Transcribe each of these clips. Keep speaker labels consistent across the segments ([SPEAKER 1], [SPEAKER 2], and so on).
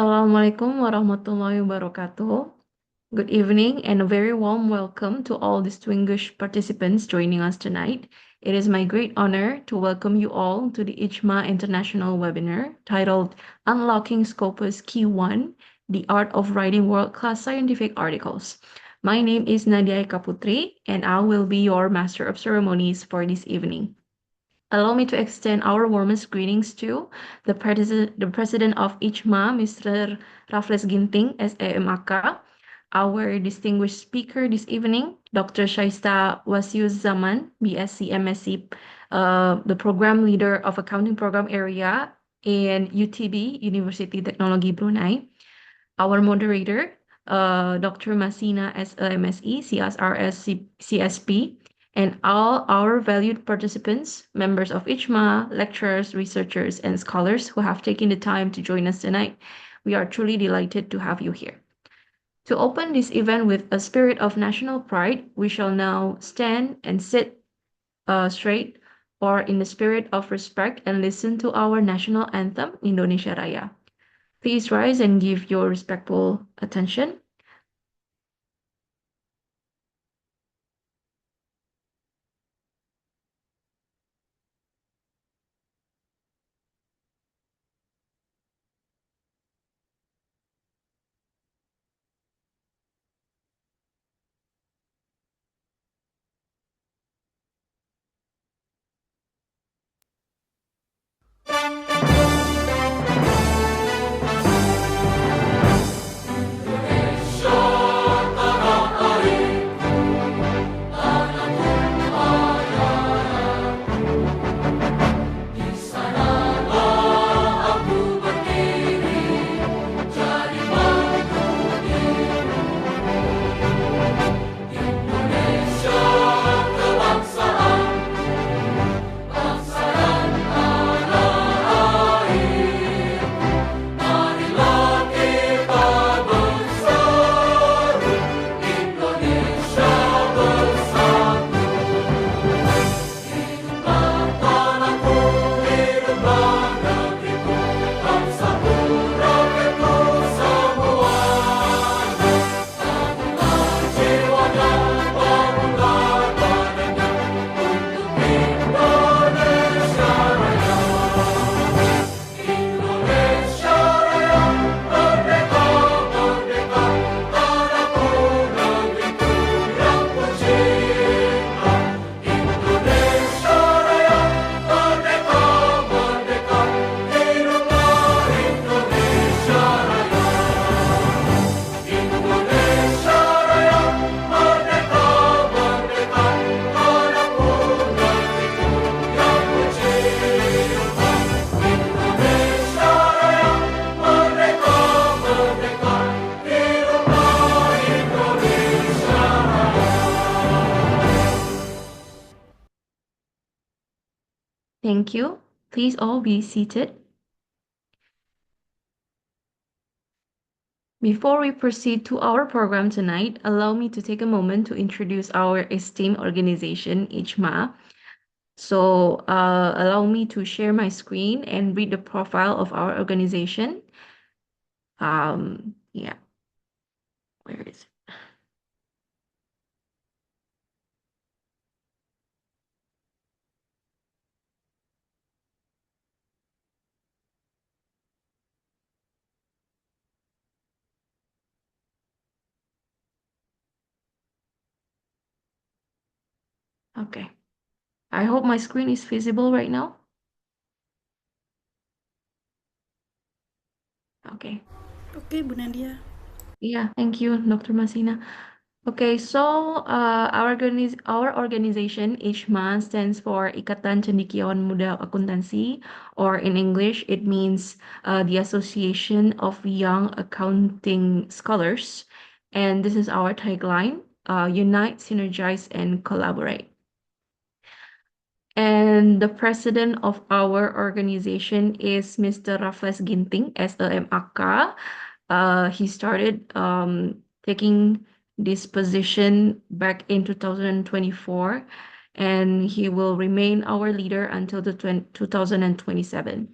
[SPEAKER 1] Assalamualaikum warahmatullahi wabarakatuh. Good evening and a very warm welcome to all distinguished participants joining us tonight. It is my great honor to welcome you all to the IJMA International webinar titled Unlocking Scopus Key 1, The Art of Writing World-Class Scientific Articles. My name is Nadia Eka Putri and I will be your Master of Ceremonies for this evening. Allow me to extend our warmest greetings to the President of IJMA, Mr. Raffles Ginting, SAMAK, our distinguished speaker this evening, Dr. Shaista Wasius Zaman, BSc, MSc, the program leader of accounting program area in UTB, University Technology Brunei, our moderator, Dr. Masina SLMSE, CSRS CSP, and all our valued participants, members of IJMA, lecturers, researchers, and scholars who have taken the time to join us tonight. We are truly delighted to have you here. To open this event with a spirit of national pride, we shall now stand and sit straight or in the spirit of respect and listen to our national anthem, Indonesia Raya. Please rise and give your respectful attention. Thank you. Please all be seated. Before we proceed to our program tonight, allow me to take a moment to introduce our esteemed organization, IJMA. So allow me to share my screen and read the profile of our organization. Yeah, where is it? Okay. I hope my screen is visible right now. Okay.
[SPEAKER 2] Oke, Bu Nadia.
[SPEAKER 1] Yeah, thank you, Dr. Masina. Okay, so our organization, IJMA, stands for Ikatan Cendekiawan Muda Akuntansi, or in English, it means the Association of Young Accounting Scholars. And this is our tagline, Unite, Synergize, and Collaborate. And the president of our organization is Mr. Raffles Ginting, SLMAK. He started taking this position back in 2024, and he will remain our leader until the 2027.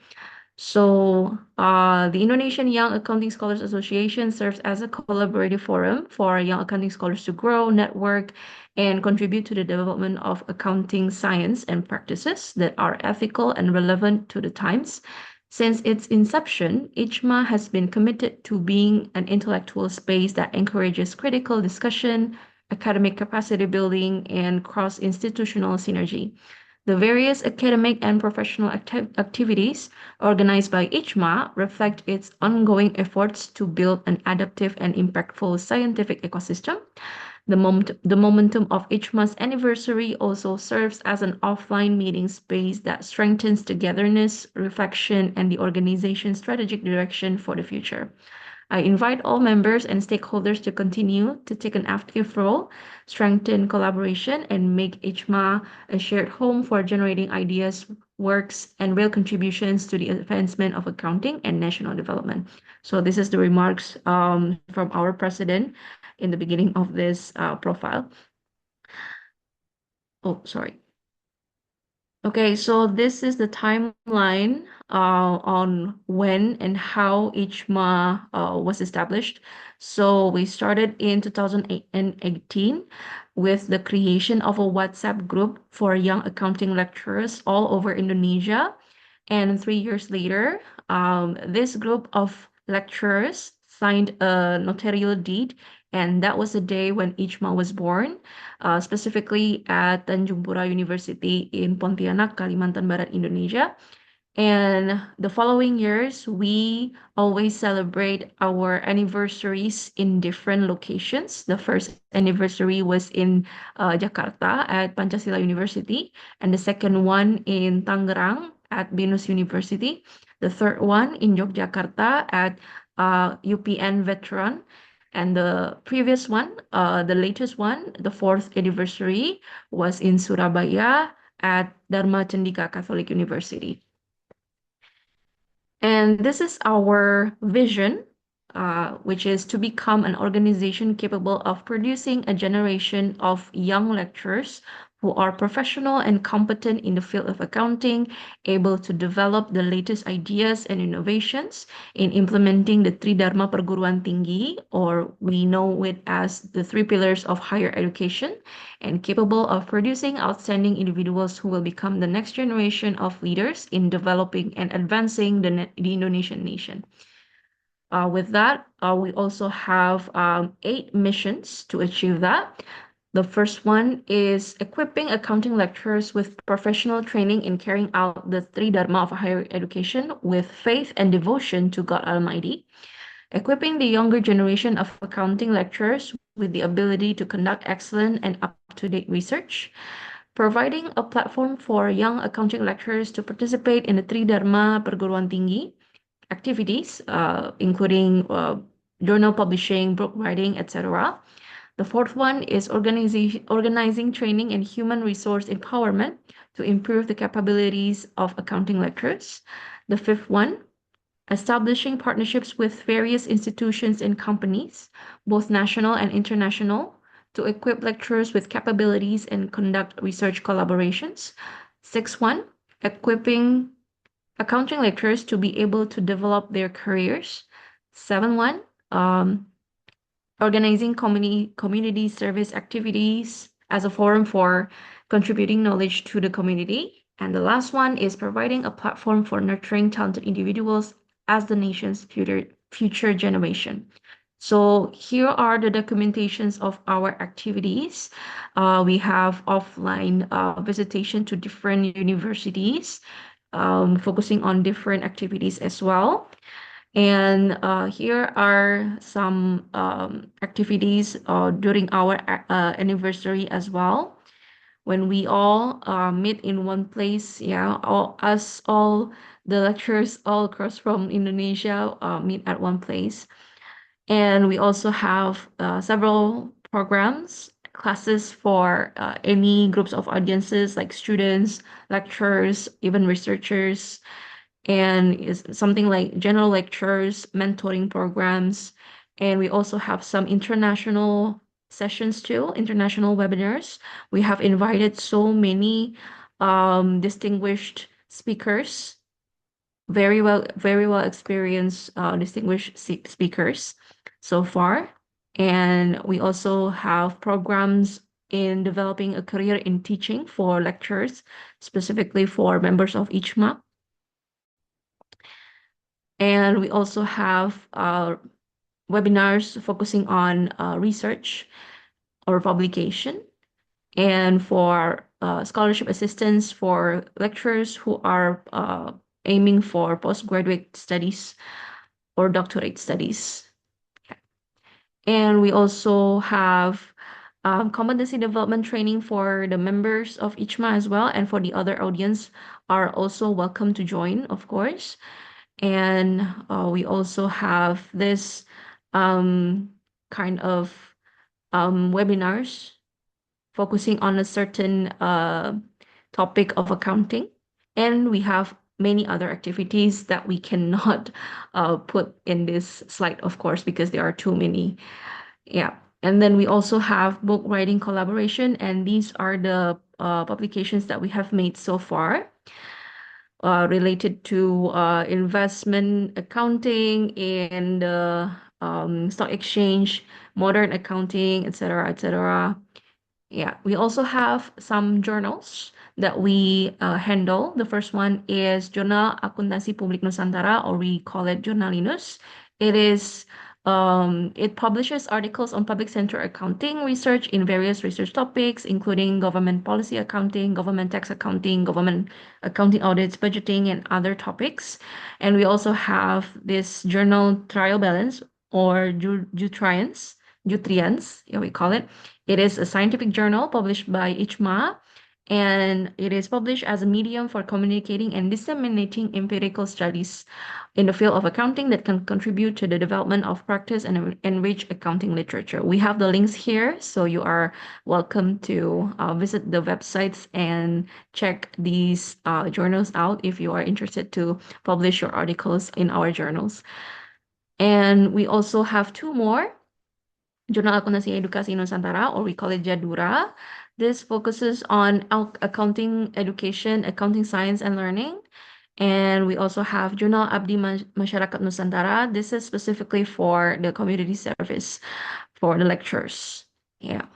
[SPEAKER 1] The Indonesian Young Accounting Scholars Association serves as a collaborative forum for young accounting scholars to grow, network, and contribute to the development of accounting science and practices that are ethical and relevant to the times. Since its inception, IJMA has been committed to being an intellectual space that encourages critical discussion, academic capacity building, and cross-institutional synergy. The various academic and professional activities organized by IJMA reflect its ongoing efforts to build an adaptive and impactful scientific ecosystem. The momentum of IJMA's anniversary also serves as an offline meeting space that strengthens togetherness, reflection, and the organization's strategic direction for the future. I invite all members and stakeholders to continue to take an active role, strengthen collaboration, and make IJMA a shared home for generating ideas, works, and real contributions to the advancement of accounting and national development. So this is the remarks from our president in the beginning of this profile. Oh, sorry. Okay, so this is the timeline on when and how IJMA was established. So we started in 2018 with the creation of a WhatsApp group for young accounting lecturers all over Indonesia. And 3 years later, this group of lecturers signed a notarial deed, and that was the day when IJMA was born, specifically at Tanjung Pura University in Pontianak, Kalimantan Barat, Indonesia. And the following years, we always celebrate our anniversaries in different locations. The first anniversary was in Jakarta at Pancasila University, and the second one in Tangerang at Binus University. The third one in Yogyakarta at UPN Veteran. And the previous one, the latest one, the fourth anniversary, was in Surabaya at Dharma Candika Catholic University. And this is our vision, which is to become an organization capable of producing a generation of young lecturers who are professional and competent in the field of accounting, able to develop the latest ideas and innovations in implementing the Tridharma Perguruan Tinggi, or we know it as the three pillars of higher education, and capable of producing outstanding individuals who will become the next generation of leaders in developing and advancing the Indonesian nation. With that, we also have 8 missions to achieve that. The first one is equipping accounting lecturers with professional training in carrying out the three dharma of higher education with faith and devotion to God Almighty. Equipping the younger generation of accounting lecturers with the ability to conduct excellent and up-to-date research. Providing a platform for young accounting lecturers to participate in the Three Dharma Perguruan Tinggi activities, including journal publishing, book writing, etc. The fourth one is organizing training and human resource empowerment to improve the capabilities of accounting lecturers. The fifth one, establishing partnerships with various institutions and companies, both national and international, to equip lecturers with capabilities and conduct research collaborations. Sixth one, equipping accounting lecturers to be able to develop their careers. Seven one, organizing community service activities as a forum for contributing knowledge to the community. And the last one is providing a platform for nurturing talented individuals as the nation's future generation. So here are the documentations of our activities. We have offline visitation to different universities, focusing on different activities as well. And here are some activities during our anniversary as well. When we all meet in one place, yeah, all the lecturers all across from Indonesia meet at one place. And we also have several programs, classes for any groups of audiences like students, lecturers, even researchers, and is something like general lectures, mentoring programs. And we also have some international sessions too, international webinars. We have invited so many distinguished speakers very well experienced, distinguished speakers so far. And we also have programs in developing a career in teaching for lecturers, specifically for members of ICHMA. And we also have webinars focusing on research or publication, and for scholarship assistance for lecturers who are aiming for postgraduate studies or doctorate studies. And we also have competency development training for the members of ICHMA as well, and for the other audience are also welcome to join, of course. And we also have this kind of webinars focusing on a certain topic of accounting. And we have many other activities that we cannot put in this slide, of course, because there are too many. Yeah. And then we also have book writing collaboration, and these are the publications that we have made so far related to investment accounting and stock exchange, modern accounting, etc., etc. Yeah, we also have some journals that we handle. The first one is Jurnal Akuntansi Publik Nusantara, or we call it Jurnalinus. It publishes articles on public sector accounting research in various research topics, including government policy accounting, government tax accounting, government accounting audits, budgeting, and other topics. And we also have this journal Trial Balance, or Jutrians, yeah, we call it. It is a scientific journal published by ICHMA, and it is published as a medium for communicating and disseminating empirical studies in the field of accounting that can contribute to the development of practice and enrich accounting literature. We have the links here, so you are welcome to visit the websites and check these journals out if you are interested to publish your articles in our journals. And we also have two more. Jurnal Akuntansi Edukasi Nusantara, or we call it Jadura. This focuses on accounting education, accounting science and learning. And we also have Jurnal Abdi Masyarakat Nusantara. This is specifically for the community service for the lecturers. Yeah.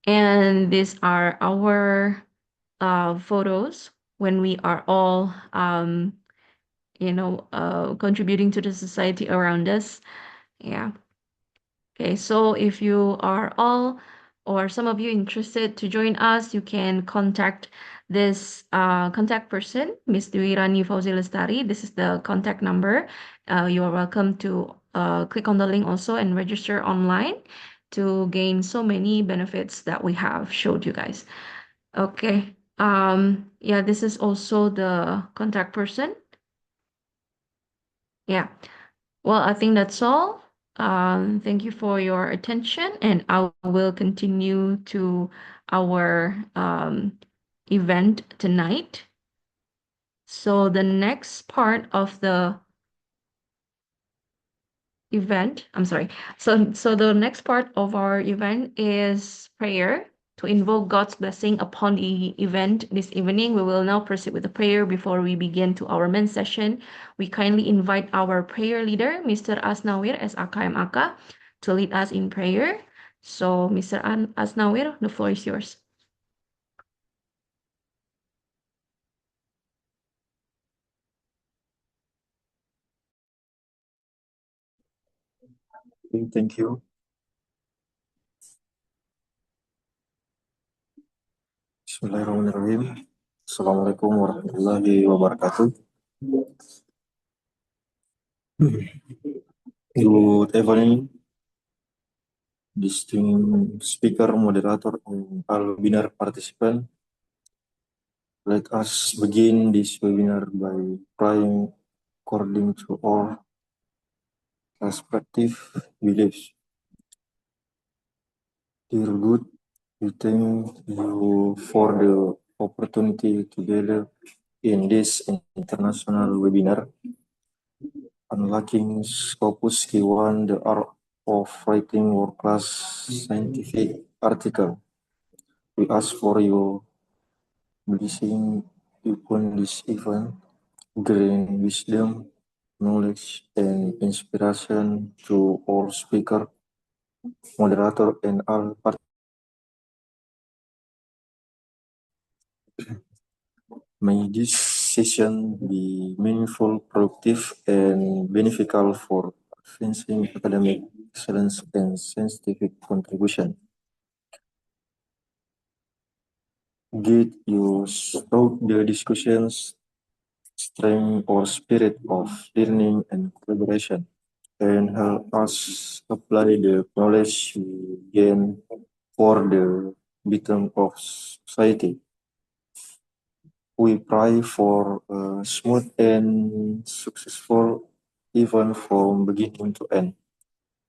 [SPEAKER 1] And these are our photos when we are all, contributing to the society around us. Yeah. Okay, so if you are all or some of you interested to join us, you can contact this contact person, Miss Dwi Rani Fauzi Lestari. This is the contact number. You are welcome to click on the link also and register online to gain so many benefits that we have showed you guys. Okay. Yeah, this is also the contact person. Yeah. Well, I think that's all. Thank you for your attention, and I will continue to our event tonight. So the next part of the event, I'm sorry. So the next part of our event is prayer to invoke God's blessing upon the event this evening. We will now proceed with the prayer before we begin to our main session. We kindly invite our prayer leader, Mr. Asnawir as AKMAK, to lead us in prayer. So, Mr. Asnawir, the floor is yours.
[SPEAKER 2] Thank you. Bismillahirrahmanirrahim. Assalamualaikum warahmatullahi wabarakatuh. Good evening, distinguished speaker, moderator, and all webinar participants. Let us begin this webinar by praying according to our respective beliefs. Dear God, we thank you for the opportunity to gather in this international webinar, Unlocking Scopus K1, the art of writing world-class scientific article. We ask for your blessing upon this event. bring wisdom, knowledge, and inspiration to all speaker, moderator, and all participants. May this session be meaningful, productive, and beneficial for advancing academic excellence and scientific contribution. Guide you through the discussions, strengthen our spirit of learning and collaboration, and help us apply the knowledge we gain for the betterment of society. We pray for a smooth and successful event from beginning to end.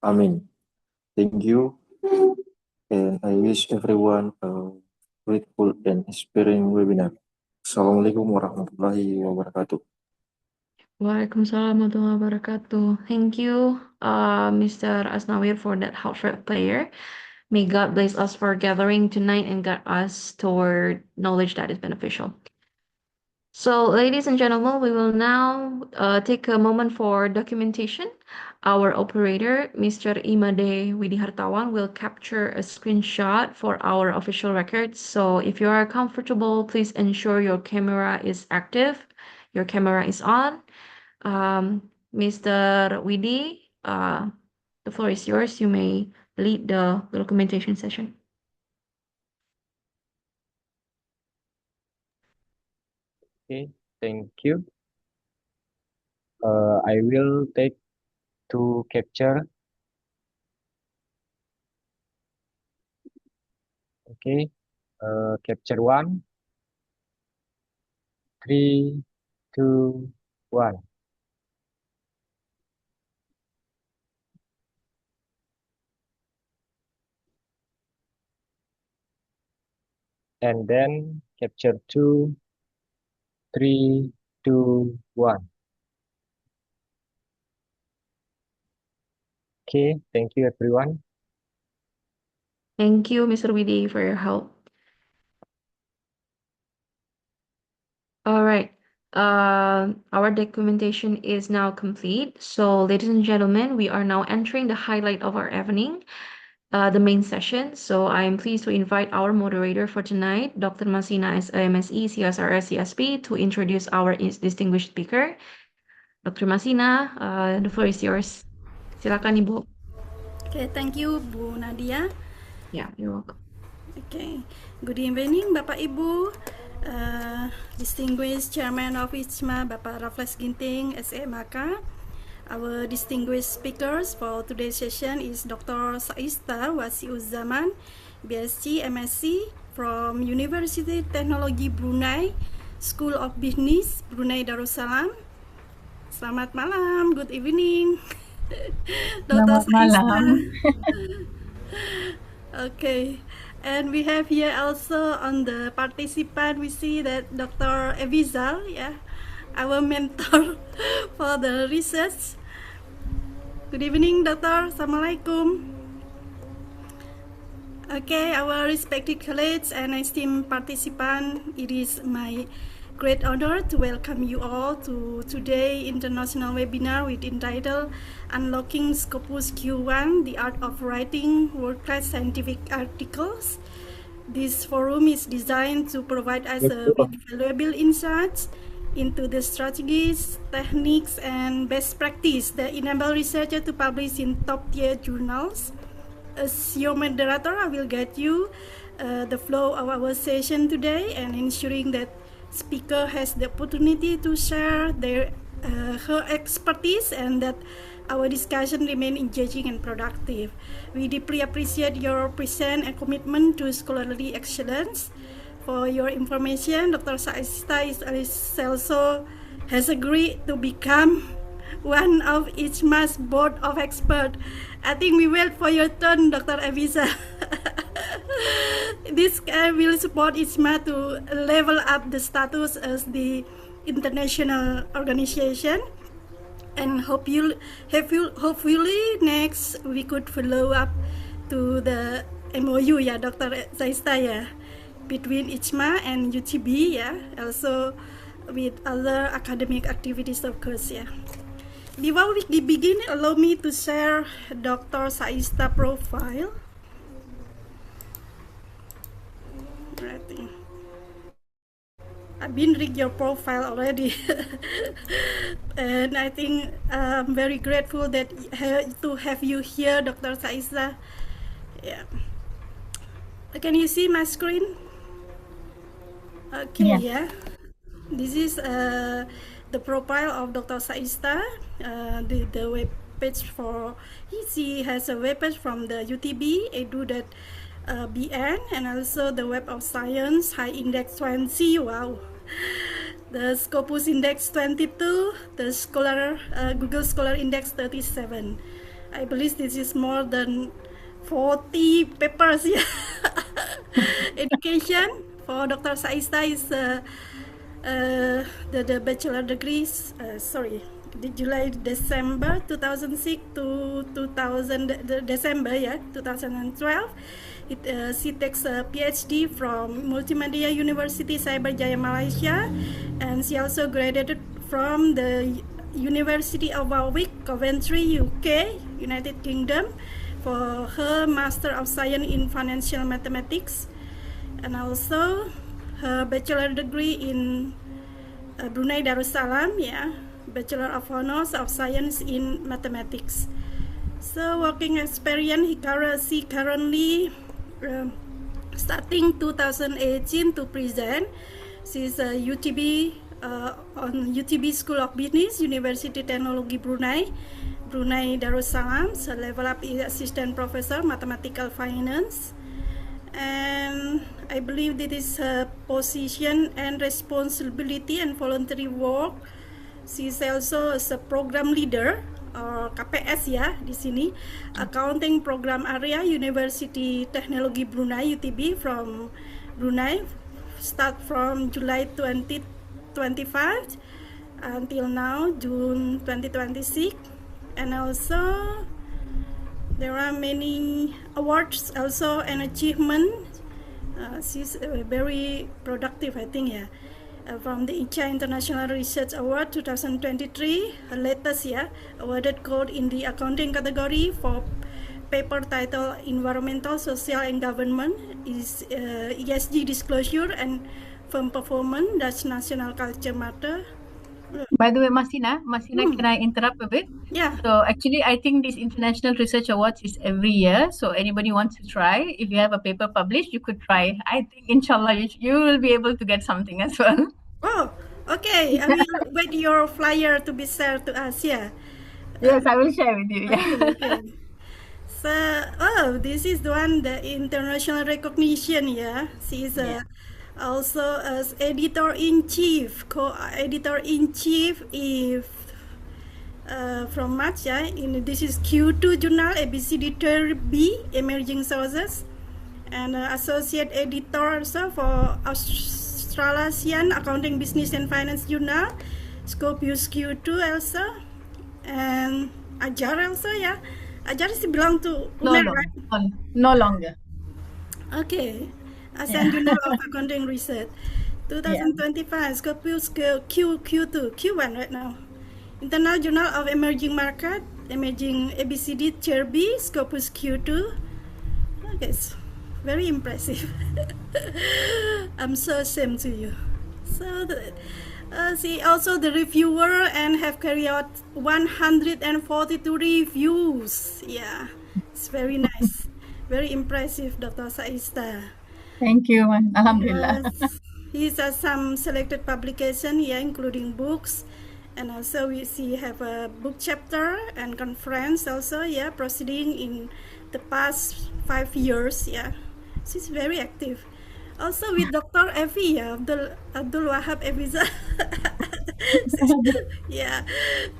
[SPEAKER 2] Amen. Thank you, and I wish everyone a grateful and inspiring webinar. Assalamualaikum warahmatullahi wabarakatuh.
[SPEAKER 1] Waalaikumsalam warahmatullahi wabarakatuh. Thank you, Mr. Asnawir, for that heartfelt prayer. May God bless us for gathering tonight and guide us toward knowledge that is beneficial. So, ladies and gentlemen, we will now take a moment for documentation. Our operator, Mr. Imade Widihartawan, will capture a screenshot for our official records. So, if you are comfortable, please ensure your camera is active, your camera is on. Mr. Widi, the floor is yours. You may lead the documentation session.
[SPEAKER 3] Okay, thank you. I will take to capture. Okay, capture 1, 3, 2, 1. And then capture 2, 3, 2, 1. Okay, thank you everyone.
[SPEAKER 1] Thank you, Mr. Widi, for your help. All right. Our documentation is now complete. So, ladies and gentlemen, we are now entering the highlight of our evening, the main session. So, I am pleased to invite our moderator for tonight, Dr. Masina SMSE CSRS CSP, to introduce our distinguished speaker. Dr. Masina, the floor is yours. Silakan, Ibu.
[SPEAKER 4] Okay, thank you, Bu Nadia.
[SPEAKER 1] Yeah, you're welcome.
[SPEAKER 4] Okay, good evening, Bapak Ibu, distinguished Chairman of ICMA, Bapak Raffles Ginting, SMAK. Our distinguished speakers for today's session is Dr. Saista Wasiuzzaman, BSc MSc from University Technology Brunei, School of Business, Brunei Darussalam. Selamat malam, good evening. Dr.
[SPEAKER 5] Malam.
[SPEAKER 4] Okay, and we have here also on the participant, we see that Dr. Evizal, our mentor for the research. Good evening, Doctor. Assalamualaikum. Okay, our respected colleagues and esteemed participants, it is my great honor to welcome you all to today's international webinar with entitled Unlocking Scopus Q1, the Art of Writing World-Class Scientific Articles. This forum is designed to provide us with valuable insights into the strategies, techniques, and best practice that enable researchers to publish in top-tier journals. As your moderator, I will guide you the flow of our session today and ensuring that speaker has the opportunity to share her expertise and that our discussion remain engaging and productive. We deeply appreciate your presence and commitment to scholarly excellence. For your information, Dr. Saista also has agreed to become one of ICMA's board of experts. I think we wait for your turn, Dr. Evisa. This will support ICMA to level up the status as the international organization, and hopefully next we could follow up to the MOU, Dr. Saista, between ICMA and UTB, also with other academic activities, of course, yeah. Before we begin, allow me to share Dr. Saista profile. I think I've been read your profile already, and I think I'm very grateful that to have you here, Dr. Saista. Yeah. Can you see my screen? Okay, yeah. This is the profile of Dr. Saista. The web page for he has a web page from the UTB edu.bn and also the Web of Science High Index 20. Wow. The Scopus Index 22, the Google Scholar Index 37. I believe this is more than 40 papers. Yeah. Education for Dr. Saista is the bachelor degrees. December 2006 to 2012. She takes a PhD from Multimedia University Cyberjaya Malaysia, and she also graduated from the University of Warwick, Coventry, UK, United Kingdom, for her Master of Science in Financial Mathematics, and also her bachelor degree in Brunei Darussalam, yeah, Bachelor of Honors of Science in Mathematics. So working experience, she currently starting 2018 to present. She's a UTB on UTB School of Business, University Technology Brunei Darussalam. So level up is assistant professor mathematical finance, and I believe this is her position and responsibility and voluntary work. She's also as a program leader or KPS ya di sini, accounting program area University Technology Brunei UTB from Brunei, start from July 2025 until now June 2026, and also there are many awards also and achievements. She's very productive, I think, yeah. From the ICHA International Research Award 2023, her latest awarded gold in the accounting category for paper titled Environmental, Social and Government is ESG Disclosure and Firm Performance, Dutch National Culture Matter.
[SPEAKER 5] By the way, Masina, can I interrupt a bit?
[SPEAKER 4] Yeah.
[SPEAKER 5] So actually, I think this International Research Awards is every year. So anybody wants to try, if you have a paper published, you could try. I think, inshallah, you will be able to get something as well.
[SPEAKER 4] Oh, okay. I will wait your flyer to be shared to us. Yeah.
[SPEAKER 5] Yes, I will share with you. Yeah.
[SPEAKER 4] Okay. So, this is the one, the international recognition. Yeah, she's also as editor-in-chief, co-editor-in-chief if from March, this is Q2 journal ABCD Emerging Sources, and associate editor also for Australasian Accounting Business and Finance Journal, Scopus Q2 also, and Ajar also, yeah. Ajar is belong to UNER, right?
[SPEAKER 5] No longer.
[SPEAKER 4] Okay. ASEAN Journal of Accounting Research, 2025, Scopus Q2, Q1 right now. International Journal of Emerging Market, Emerging ABCD Tier B, Scopus Q2. Okay, very impressive. I'm so ashamed to you. So, see also the reviewer and have carried out 142 reviews. Yeah, it's very nice. Very impressive, Dr. Saista.
[SPEAKER 5] Thank you, Alhamdulillah.
[SPEAKER 4] He has some selected publication, including books, and also we have a book chapter and conference also, proceeding in the past 5 years, She's very active. Also with Dr. Evi, Abdul Wahab Eviza. Yeah,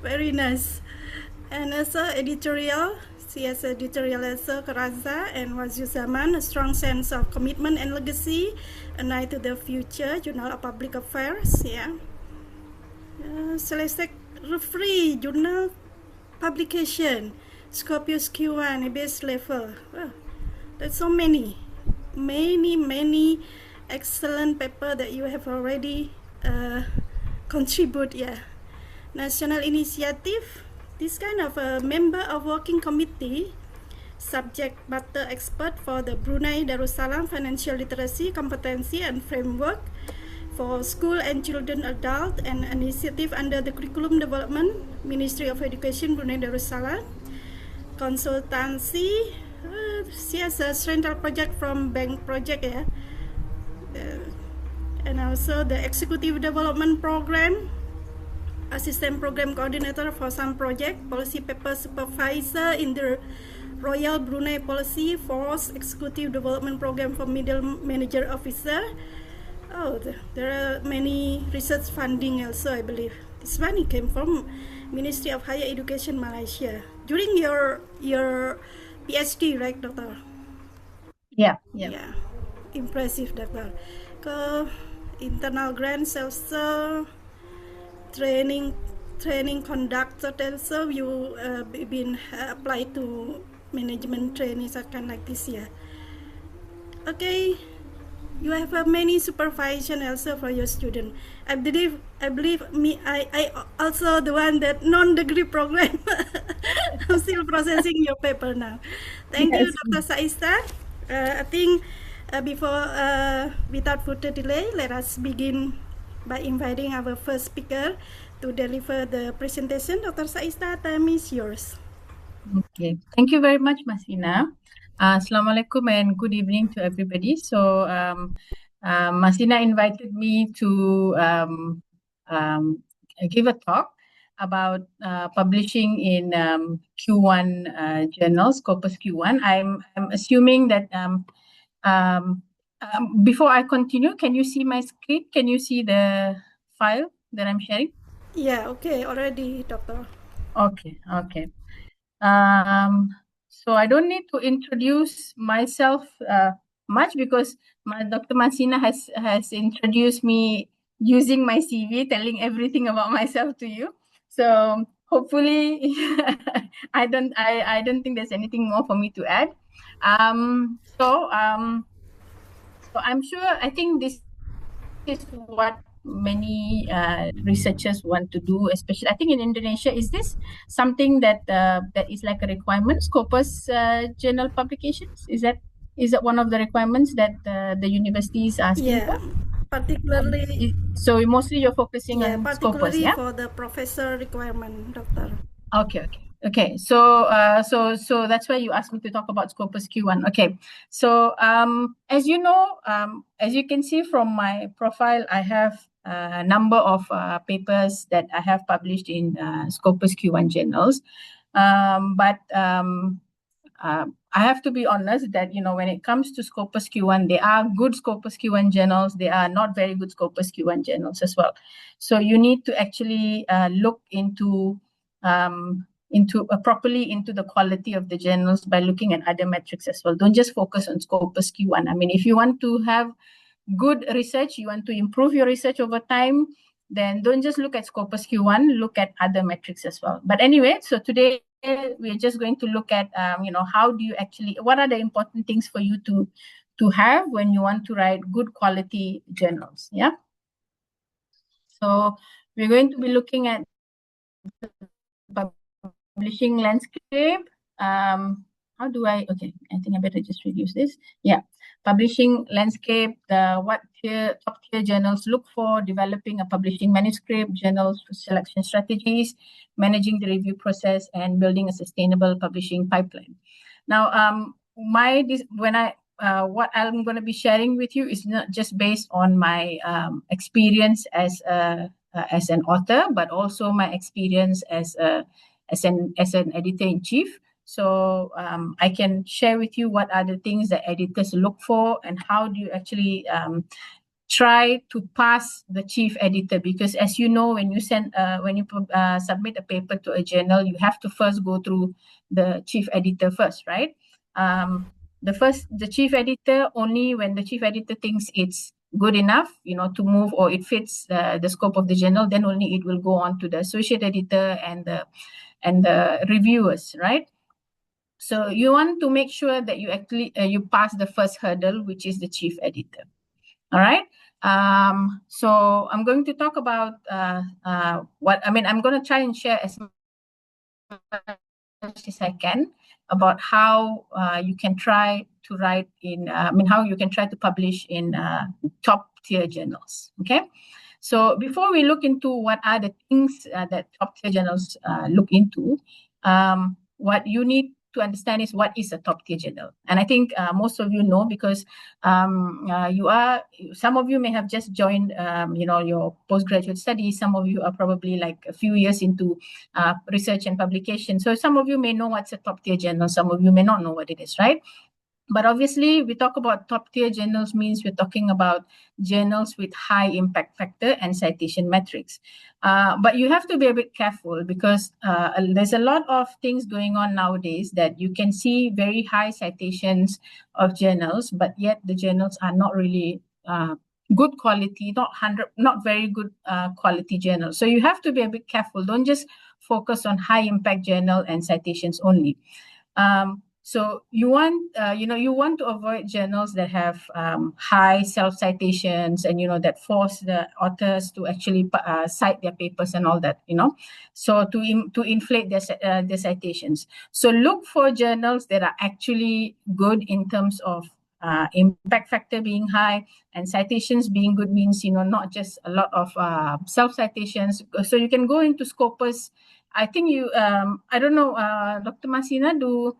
[SPEAKER 4] very nice. And also editorial. She has editorial also, Keraza and Wazir Zaman, a strong sense of commitment and legacy, an eye to the future, Journal of Public Affairs, Celeste Free Journal publication, Scopus Q1, base level. Wow, there's so many excellent paper that you have already contribute, yeah. National initiative, this kind of a member of working committee, subject matter expert for the Brunei Darussalam Financial Literacy Competency and Framework for School and Children Adult, and initiative under the Curriculum Development, Ministry of Education, Brunei Darussalam. Consultancy, she has a central project from bank project, yeah. And also the Executive Development Program, Assistant Program Coordinator for some project, Policy Paper Supervisor in the Royal Brunei Policy Force Executive Development Program for Middle Manager Officer. Oh, there are many research funding also, I believe. This money came from Ministry of Higher Education Malaysia. During your PhD, right, Doctor?
[SPEAKER 5] Yeah.
[SPEAKER 4] Yeah. Impressive, Doctor. Internal grants also, training conducted also, you been applied to management training, something like this, yeah. Okay, you have many supervision also for your student. I believe I also the one that non-degree program. I'm still processing your paper now. Thank you, Dr. Saista. I think without further delay, let us begin by inviting our first speaker to deliver the presentation. Dr. Saista, time is yours.
[SPEAKER 5] Okay, thank you very much, Masina. Assalamualaikum and good evening to everybody. So, Masina invited me to give a talk about publishing in Q1 journal, Scopus Q1. I'm assuming that before I continue, can you see my screen? Can you see the file that I'm sharing?
[SPEAKER 4] Yeah, okay, already, Doctor.
[SPEAKER 5] Okay. So I don't need to introduce myself much because Dr. Masina has introduced me using my CV, telling everything about myself to you. So hopefully, I don't think there's anything more for me to add. So I'm sure, I think this is what many researchers want to do, especially I think in Indonesia. Is this something that that is like a requirement, Scopus journal publications? Is that one of the requirements that the university is asking for?
[SPEAKER 4] Particularly.
[SPEAKER 5] So mostly you're focusing on Scopus,
[SPEAKER 4] particularly for the professor requirement, Doctor.
[SPEAKER 5] Okay. So that's why you asked me to talk about Scopus Q1. Okay. So as you know, as you can see from my profile, I have a number of papers that I have published in Scopus Q1 journals. But I have to be honest that, you know, when it comes to Scopus Q1, there are good Scopus Q1 journals. There are not very good Scopus Q1 journals as well. So you need to actually look into properly into the quality of the journals by looking at other metrics as well. Don't just focus on Scopus Q1. I mean, if you want to have good research, you want to improve your research over time, then don't just look at Scopus Q1, look at other metrics as well. But anyway, so today we're just going to look at, you know, how do you actually, what are the important things for you to have when you want to write good quality journals, yeah? So we're going to be looking at the publishing landscape. How do I think I better just reduce this. Yeah, publishing landscape, what top tier journals look for, developing a publishing manuscript, journals selection strategies, managing the review process, and building a sustainable publishing pipeline. Now, what I'm going to be sharing with you is not just based on my experience as an author, but also my experience as an editor-in-chief. So I can share with you what are the things that editors look for and how do you actually try to pass the chief editor, because as you know, when you submit a paper to a journal, you have to first go through the chief editor first, right? The chief editor, only when the chief editor thinks it's good enough, you know, to move, or it fits the scope of the journal, then only it will go on to the associate editor and the reviewers, right? So you want to make sure that you actually you pass the first hurdle, which is the chief editor. All right. So I'm going to talk about I'm going to try and share as much as I can about how you can try to write in, how you can try to publish in top tier journals. Okay. So before we look into what are the things that top tier journals look into, what you need to understand is what is a top tier journal. And I think most of you know, because some of you may have just joined, your postgraduate studies. Some of you are probably like a few years into research and publication. So some of you may know what's a top tier journal. Some of you may not know what it is, right? But obviously, we talk about top tier journals means we're talking about journals with high impact factor and citation metrics. But you have to be a bit careful, because there's a lot of things going on nowadays that you can see very high citations of journals, but yet the journals are not really good quality, not very good quality journals. So you have to be a bit careful. Don't just focus on high impact journal and citations only. So you want to avoid journals that have high self-citations and, that force the authors to actually cite their papers and all that, so to inflate their citations. So look for journals that are actually good in terms of impact factor being high and citations being good, means, not just a lot of self-citations. So you can go into Scopus. I think I don't know, Dr. Masina, do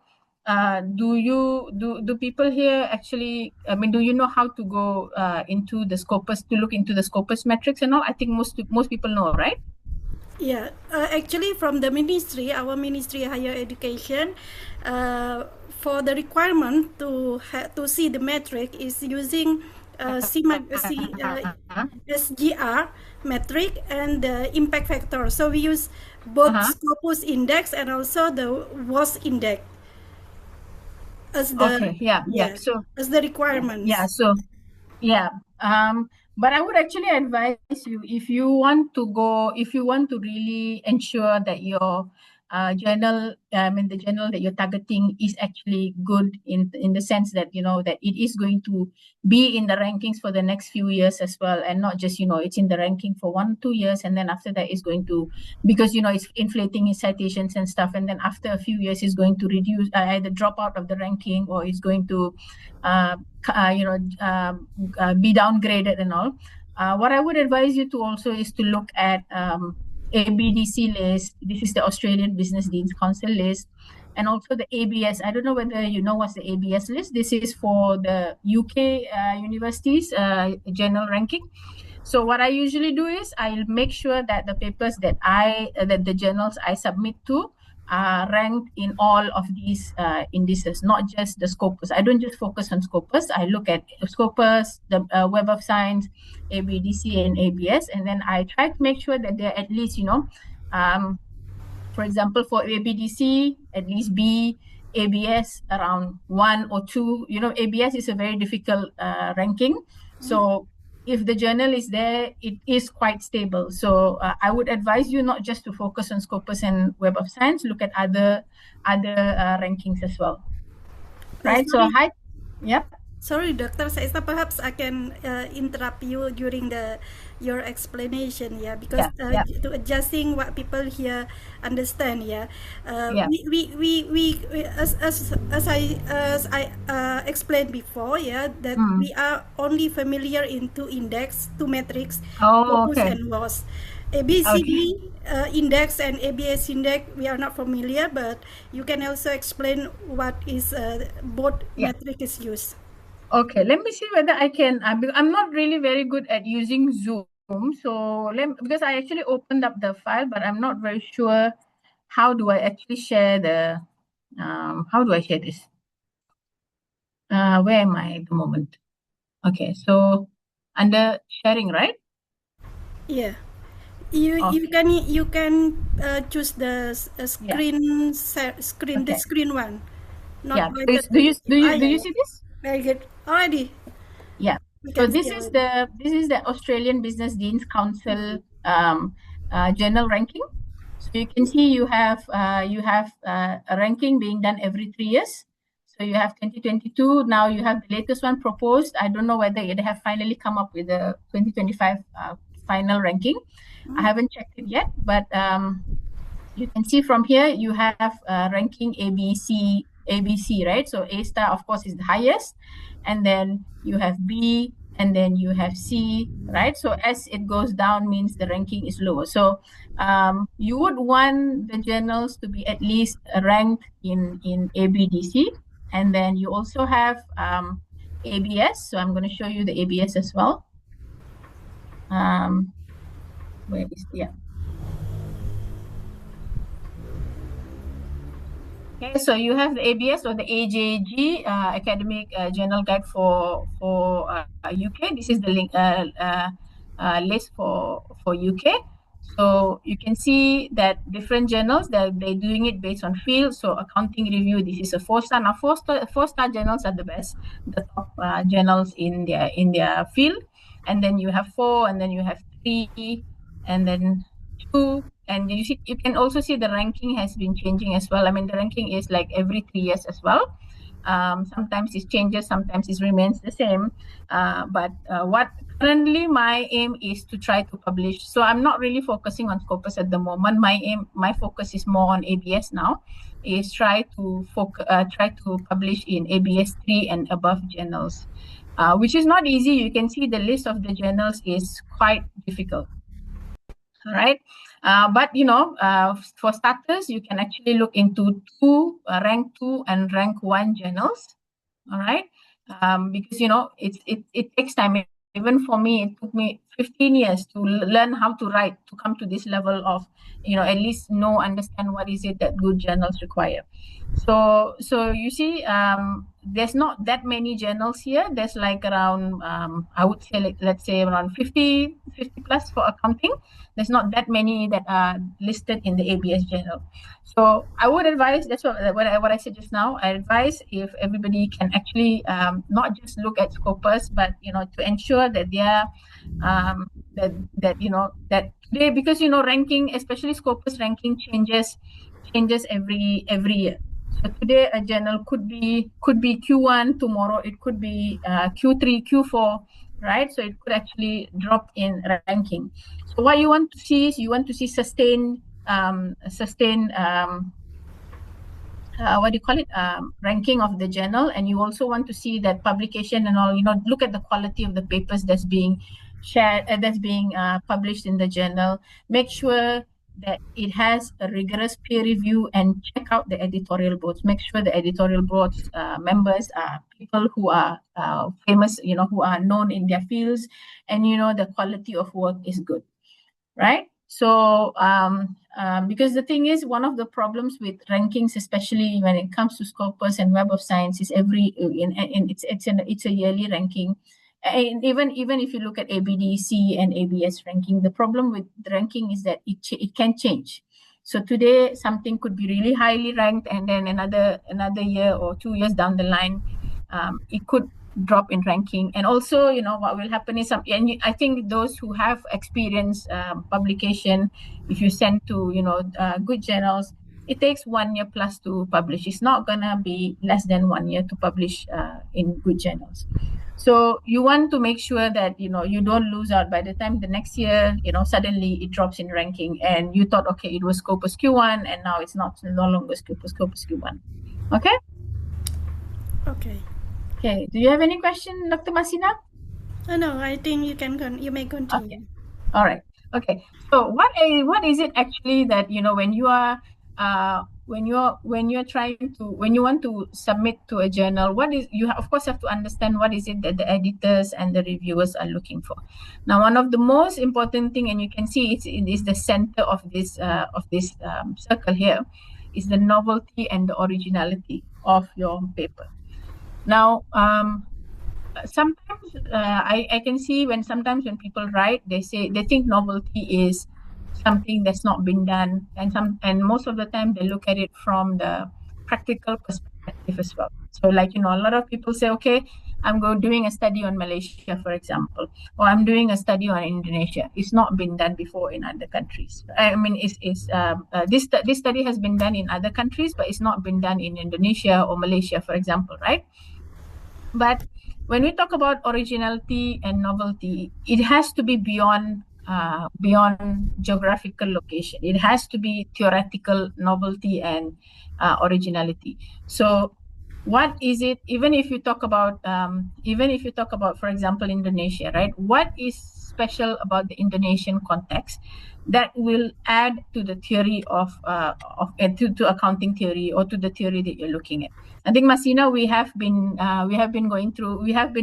[SPEAKER 5] people here actually, do you know how to go into the Scopus, to look into the Scopus metrics and all? I think most people know, right?
[SPEAKER 4] Yeah, actually from the ministry, our Ministry of Higher Education, for the requirement to see the metric is using SGR metric and the impact factor. So we use both Scopus index and also the WOS index as the
[SPEAKER 5] So
[SPEAKER 4] as the requirements.
[SPEAKER 5] But I would actually advise you, if you want to really ensure that your journal, the journal that you're targeting is actually good in the sense that, that it is going to be in the rankings for the next few years as well, and not just, it's in the ranking for 1-2 years, and then after that is going to, because, it's inflating its citations and stuff, and then after a few years is going to reduce, either drop out of the ranking, or is going to be downgraded and all. What I would advise you to also is to look at ABDC list. This is the Australian Business Deans Council list, and also the ABS. I don't know whether you know what's the ABS list. This is for the UK universities journal ranking. So what I usually do is I'll make sure that the papers that the journals I submit to are ranked in all of these indices, not just the Scopus. I don't just focus on Scopus. I look at Scopus, the Web of Science, ABDC, and ABS, and then I try to make sure that they're at least, for example, for ABDC, at least B, ABS around 1 or 2. ABS is a very difficult ranking. So if the journal is there, it is quite stable. So I would advise you not just to focus on Scopus and Web of Science, look at other rankings as well. Right?
[SPEAKER 4] Sorry, Dr. Saista, perhaps I can interrupt you during your explanation, because to adjusting what people here understand, we as I explained before, that we are only familiar into index, two metrics, Scopus and WOS. ABCD index and ABS index, we are not familiar, but you can also explain what is both metric is used.
[SPEAKER 5] Okay, let me see whether I can. I'm not really very good at using Zoom, so because I actually opened up the file, but I'm not very sure how do I actually share the. How do I share this? Where am I at the moment? Okay, so under sharing, right?
[SPEAKER 4] Yeah, you can choose the screen the screen one.
[SPEAKER 5] Not do you see this?
[SPEAKER 4] Very good. Already.
[SPEAKER 5] Yeah. So this is the Australian Business Deans Council journal ranking. So you can see you have a ranking being done every 3 years. So So you have 2022. Now you have the latest one proposed. I don't know whether it have finally come up with the 2025 final ranking. I haven't checked it yet, but you can see from here you have ranking ABC, right? So A star, of course, is the highest, and then you have B, and then you have C, right? So as it goes down means the ranking is lower. So you would want the journals to be at least ranked in ABDC, and then you also have ABS. So I'm going to show you the ABS as well. Where is Okay, so you have the ABS or the AJG Academic Journal Guide for UK. This is the link list for UK. So you can see that different journals they're doing it based on field. So accounting review, this is a 4-star. Now 4-star journals are the best, the top journals in their field. And then you have 4, and then you have 3, and then 2. And you can also see the ranking has been changing as well. I mean, the ranking is like every 3 years as well. Sometimes it changes, sometimes it remains the same. But what currently my aim is to try to publish. So I'm not really focusing on Scopus at the moment. My focus is more on ABS now. Is try to publish in ABS 3 and above journals, which is not easy. You can see the list of the journals is quite difficult. All right. But for starters, you can actually look into rank 2 and rank 1 journals. All right, because it takes time. Even for me, it took me 15 years to learn how to write, to come to this level of at least understand what is it that good journals require. So you see, there's not that many journals here. There's like around I would say, let's say around 50 plus for accounting. There's not that many that are listed in the ABS journal. So I would advise, that's what I said just now. I advise if everybody can actually not just look at Scopus, but to ensure that they are that today, because ranking, especially Scopus ranking, changes every year. So today a journal could be Q1, tomorrow it could be Q3, Q4, right? So it could actually drop in ranking. So what you want to see is sustained ranking of the journal, and you also want to see that publication and all. Look at the quality of the papers that's being shared, that's being published in the journal. Make sure that it has a rigorous peer review, and check out the editorial boards. Make sure the editorial boards members are people who are famous, who are known in their fields, and the quality of work is good, right? So because the thing is, one of the problems with rankings, especially when it comes to Scopus and Web of Science, is it's a yearly ranking. And even if you look at ABDC and ABS ranking, the problem with the ranking is that it can change. So today something could be really highly ranked, and then another year or 2 years down the line, it could drop in ranking. And also, what will happen is I think those who have experienced publication, if you send to good journals, it takes 1 year plus to publish. It's not gonna be less than 1 year to publish in good journals. So you want to make sure that you don't lose out by the time the next year suddenly it drops in ranking, and you thought, okay, it was Scopus Q1, and now it's no longer Scopus Q1. Okay. Okay. Do you have any question, Dr. Masina?
[SPEAKER 4] No, I think you may continue.
[SPEAKER 5] Okay. All right. Okay. So what is it actually that when you are when you want to submit to a journal, of course have to understand what is it that the editors and the reviewers are looking for. Now, one of the most important thing, and you can see it is the center of this circle here, is the novelty and the originality of your paper. Now, sometimes I can see sometimes when people write, they think novelty is something that's not been done, and most of the time they look at it from the practical perspective as well. So a lot of people say, okay, doing a study on Malaysia, for example, or I'm doing a study on Indonesia. It's not been done before in other countries. I mean, this study has been done in other countries, but it's not been done in Indonesia or Malaysia, for example, right? But when we talk about originality and novelty, it has to be beyond geographical location. It has to be theoretical novelty and originality. So what is it, even if you talk about, for example, Indonesia, right? What is special about the Indonesian context that will add to the theory to accounting theory, or to the theory that you're looking at? I think, Masina, we have been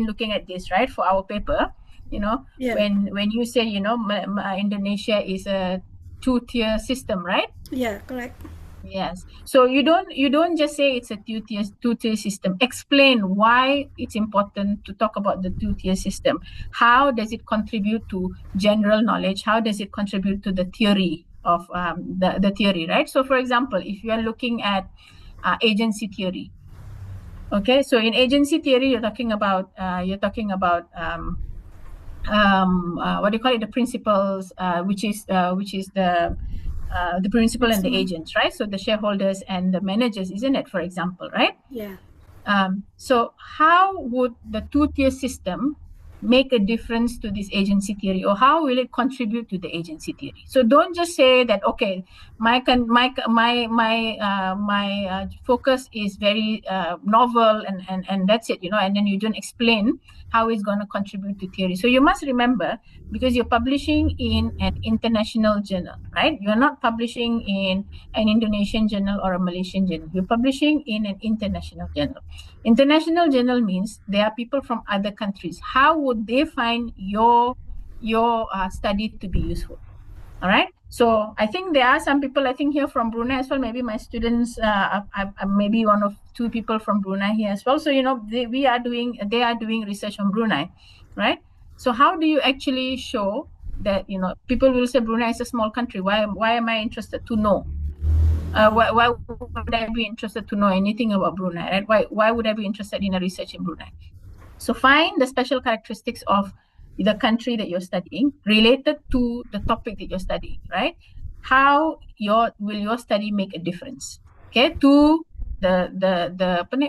[SPEAKER 5] looking at this, right, for our paper. When you say, Indonesia is a two-tier system, right?
[SPEAKER 4] Yeah, correct.
[SPEAKER 5] Yes. So you don't just say it's a two-tier system. Explain why it's important to talk about the two-tier system. How does it contribute to general knowledge? How does it contribute to the theory of the theory, right? So, for example, if you are looking at agency theory, okay. So in agency theory, you're talking about what do you call it? The principles, which is the principal and the agents, right? So the shareholders and the managers, isn't it? For example, right?
[SPEAKER 4] Yeah.
[SPEAKER 5] So how would the two-tier system make a difference to this agency theory, or how will it contribute to the agency theory? So don't just say that, okay, my focus is very novel and that's it, and then you don't explain how it's going to contribute to theory. So you must remember, because you're publishing in an international journal, right? You're not publishing in an Indonesian journal or a Malaysian journal. You're publishing in an international journal. International journal means there are people from other countries. How would they find your study to be useful? All right. So I think there are some people, I think, here from Brunei as well. Maybe my students, maybe one of two people from Brunei here as well. So, they are doing research on Brunei, right? So how do you actually show that, people will say Brunei is a small country. Why am I interested to know? Why would I be interested to know anything about Brunei, right? Why would I be interested in a research in Brunei? So find the special characteristics of the country that you're studying related to the topic that you're studying, right? How will your study make a difference, okay, to the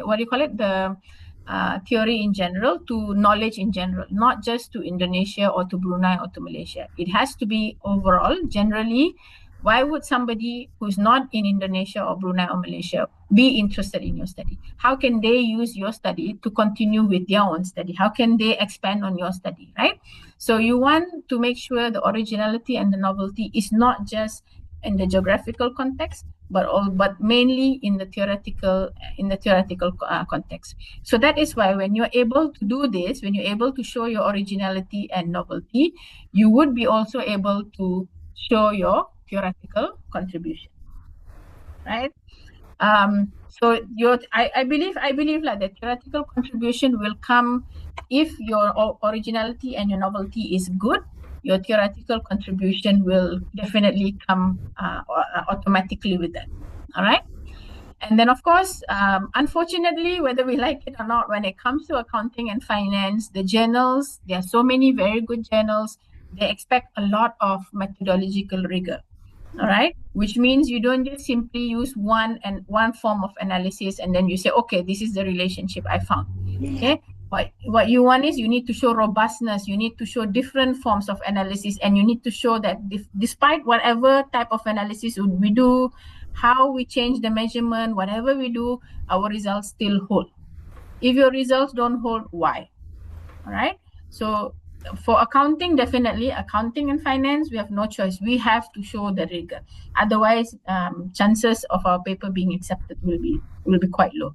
[SPEAKER 5] what do you call it, the theory in general, to knowledge in general, not just to Indonesia or to Brunei or to Malaysia. It has to be overall, generally. Why would somebody who's not in Indonesia or Brunei or Malaysia be interested in your study? How can they use your study to continue with their own study? How can they expand on your study, right? So you want to make sure the originality and the novelty is not just in the geographical context, but mainly in the theoretical context. So that is why when you're able to do this, when you're able to show your originality and novelty, you would be also able to show your theoretical contribution, right? So I believe like the theoretical contribution will come if your originality and your novelty is good. Your theoretical contribution will definitely come automatically with that. All right. And then, of course, unfortunately, whether we like it or not, when it comes to accounting and finance, the journals, there are so many very good journals. They expect a lot of methodological rigor. All right, which means you don't just simply use one form of analysis and then you say, okay, this is the relationship I found. Okay, what you want is you need to show robustness. You need to show different forms of analysis, and you need to show that despite whatever type of analysis we do, how we change the measurement, whatever we do, our results still hold. If your results don't hold, why? All right. So for accounting, definitely accounting and finance, we have no choice. We have to show the rigor. Otherwise, chances of our paper being accepted will be quite low.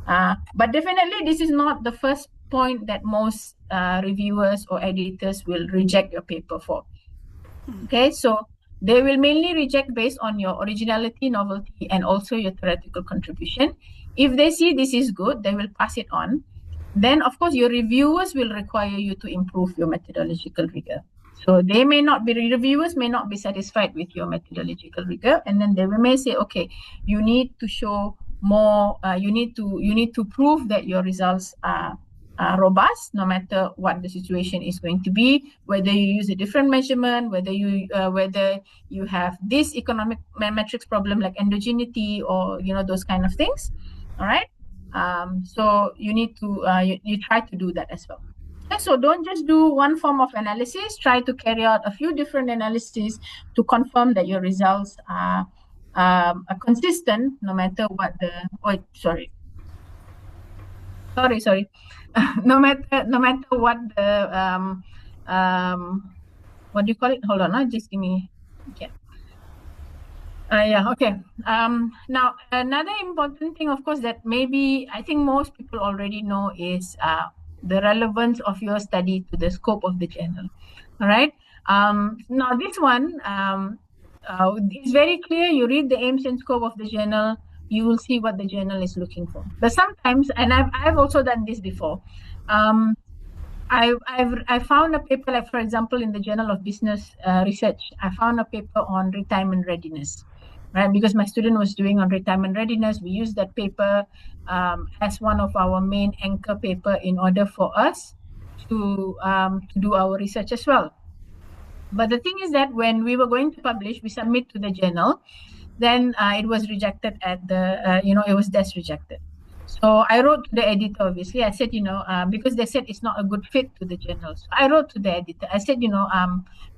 [SPEAKER 5] But definitely, this is not the first point that most reviewers or editors will reject your paper for. Okay, so they will mainly reject based on your originality, novelty, and also your theoretical contribution. If they see this is good, they will pass it on. Then, of course, your reviewers will require you to improve your methodological rigor. So reviewers may not be satisfied with your methodological rigor, and then they may say, okay, you need to show more. You need to prove that your results are robust, no matter what the situation is going to be, whether you use a different measurement, whether you have this economic metrics problem like endogeneity or those kind of things. All right. So you need to you try to do that as well. Okay, so don't just do one form of analysis. Try to carry out a few different analyses to confirm that your results are consistent, no matter what the. Oh, sorry. No matter what the what do you call it? Hold on, just give me. Okay. Okay. Now another important thing, of course, that maybe I think most people already know is the relevance of your study to the scope of the journal. All right. Now this one is very clear. You read the aims and scope of the journal, you will see what the journal is looking for. But sometimes, and I've also done this before. I found a paper, like for example, in the Journal of Business Research, I found a paper on retirement readiness, right? Because my student was doing on retirement readiness. We used that paper as one of our main anchor paper in order for us to do our research as well. But the thing is that when we were going to publish, we submit to the journal, then it was rejected at the, it was desk rejected. So I wrote to the editor, obviously. I said, because they said it's not a good fit to the journal. So I wrote to the editor. I said,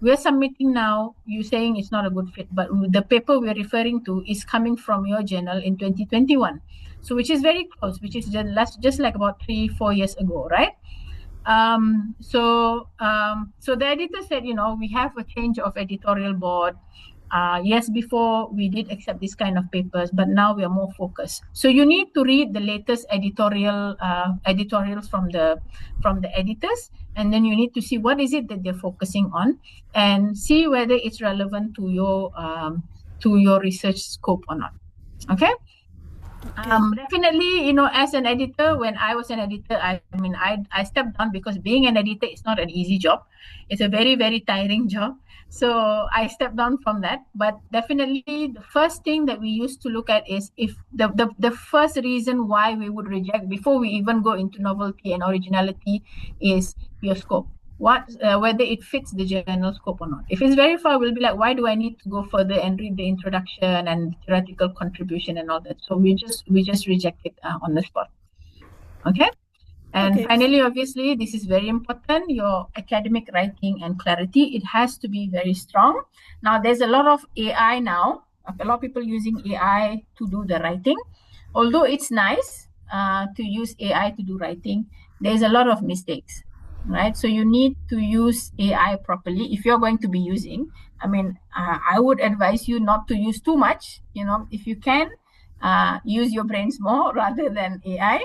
[SPEAKER 5] we're submitting now, you're saying it's not a good fit, but the paper we're referring to is coming from your journal in 2021. So which is very close, which is just like about 3-4 years ago, right? So the editor said, we have a change of editorial board. Yes, before we did accept this kind of papers, but now we are more focused. So you need to read the latest editorials from the editors, and then you need to see what is it that they're focusing on, and see whether it's relevant to your research scope or not. Okay. Definitely, as an editor, when I was an editor, I stepped down because being an editor is not an easy job. It's a very, very tiring job. So I stepped down from that. But definitely the first thing that we used to look at is if the first reason why we would reject before we even go into novelty and originality is your scope. Whether it fits the journal scope or not. If it's very far, we'll be like, why do I need to go further and read the introduction and theoretical contribution and all that? So we just reject it on the spot. Okay. And
[SPEAKER 4] Okay.
[SPEAKER 5] finally, obviously, this is very important, your academic writing and clarity. It has to be very strong. Now, there's a lot of AI now, a lot of people using AI to do the writing. Although it's nice to use AI to do writing, there's a lot of mistakes, right? So you need to use AI properly if you're going to be using. I would advise you not to use too much. If you can, use your brains more rather than AI.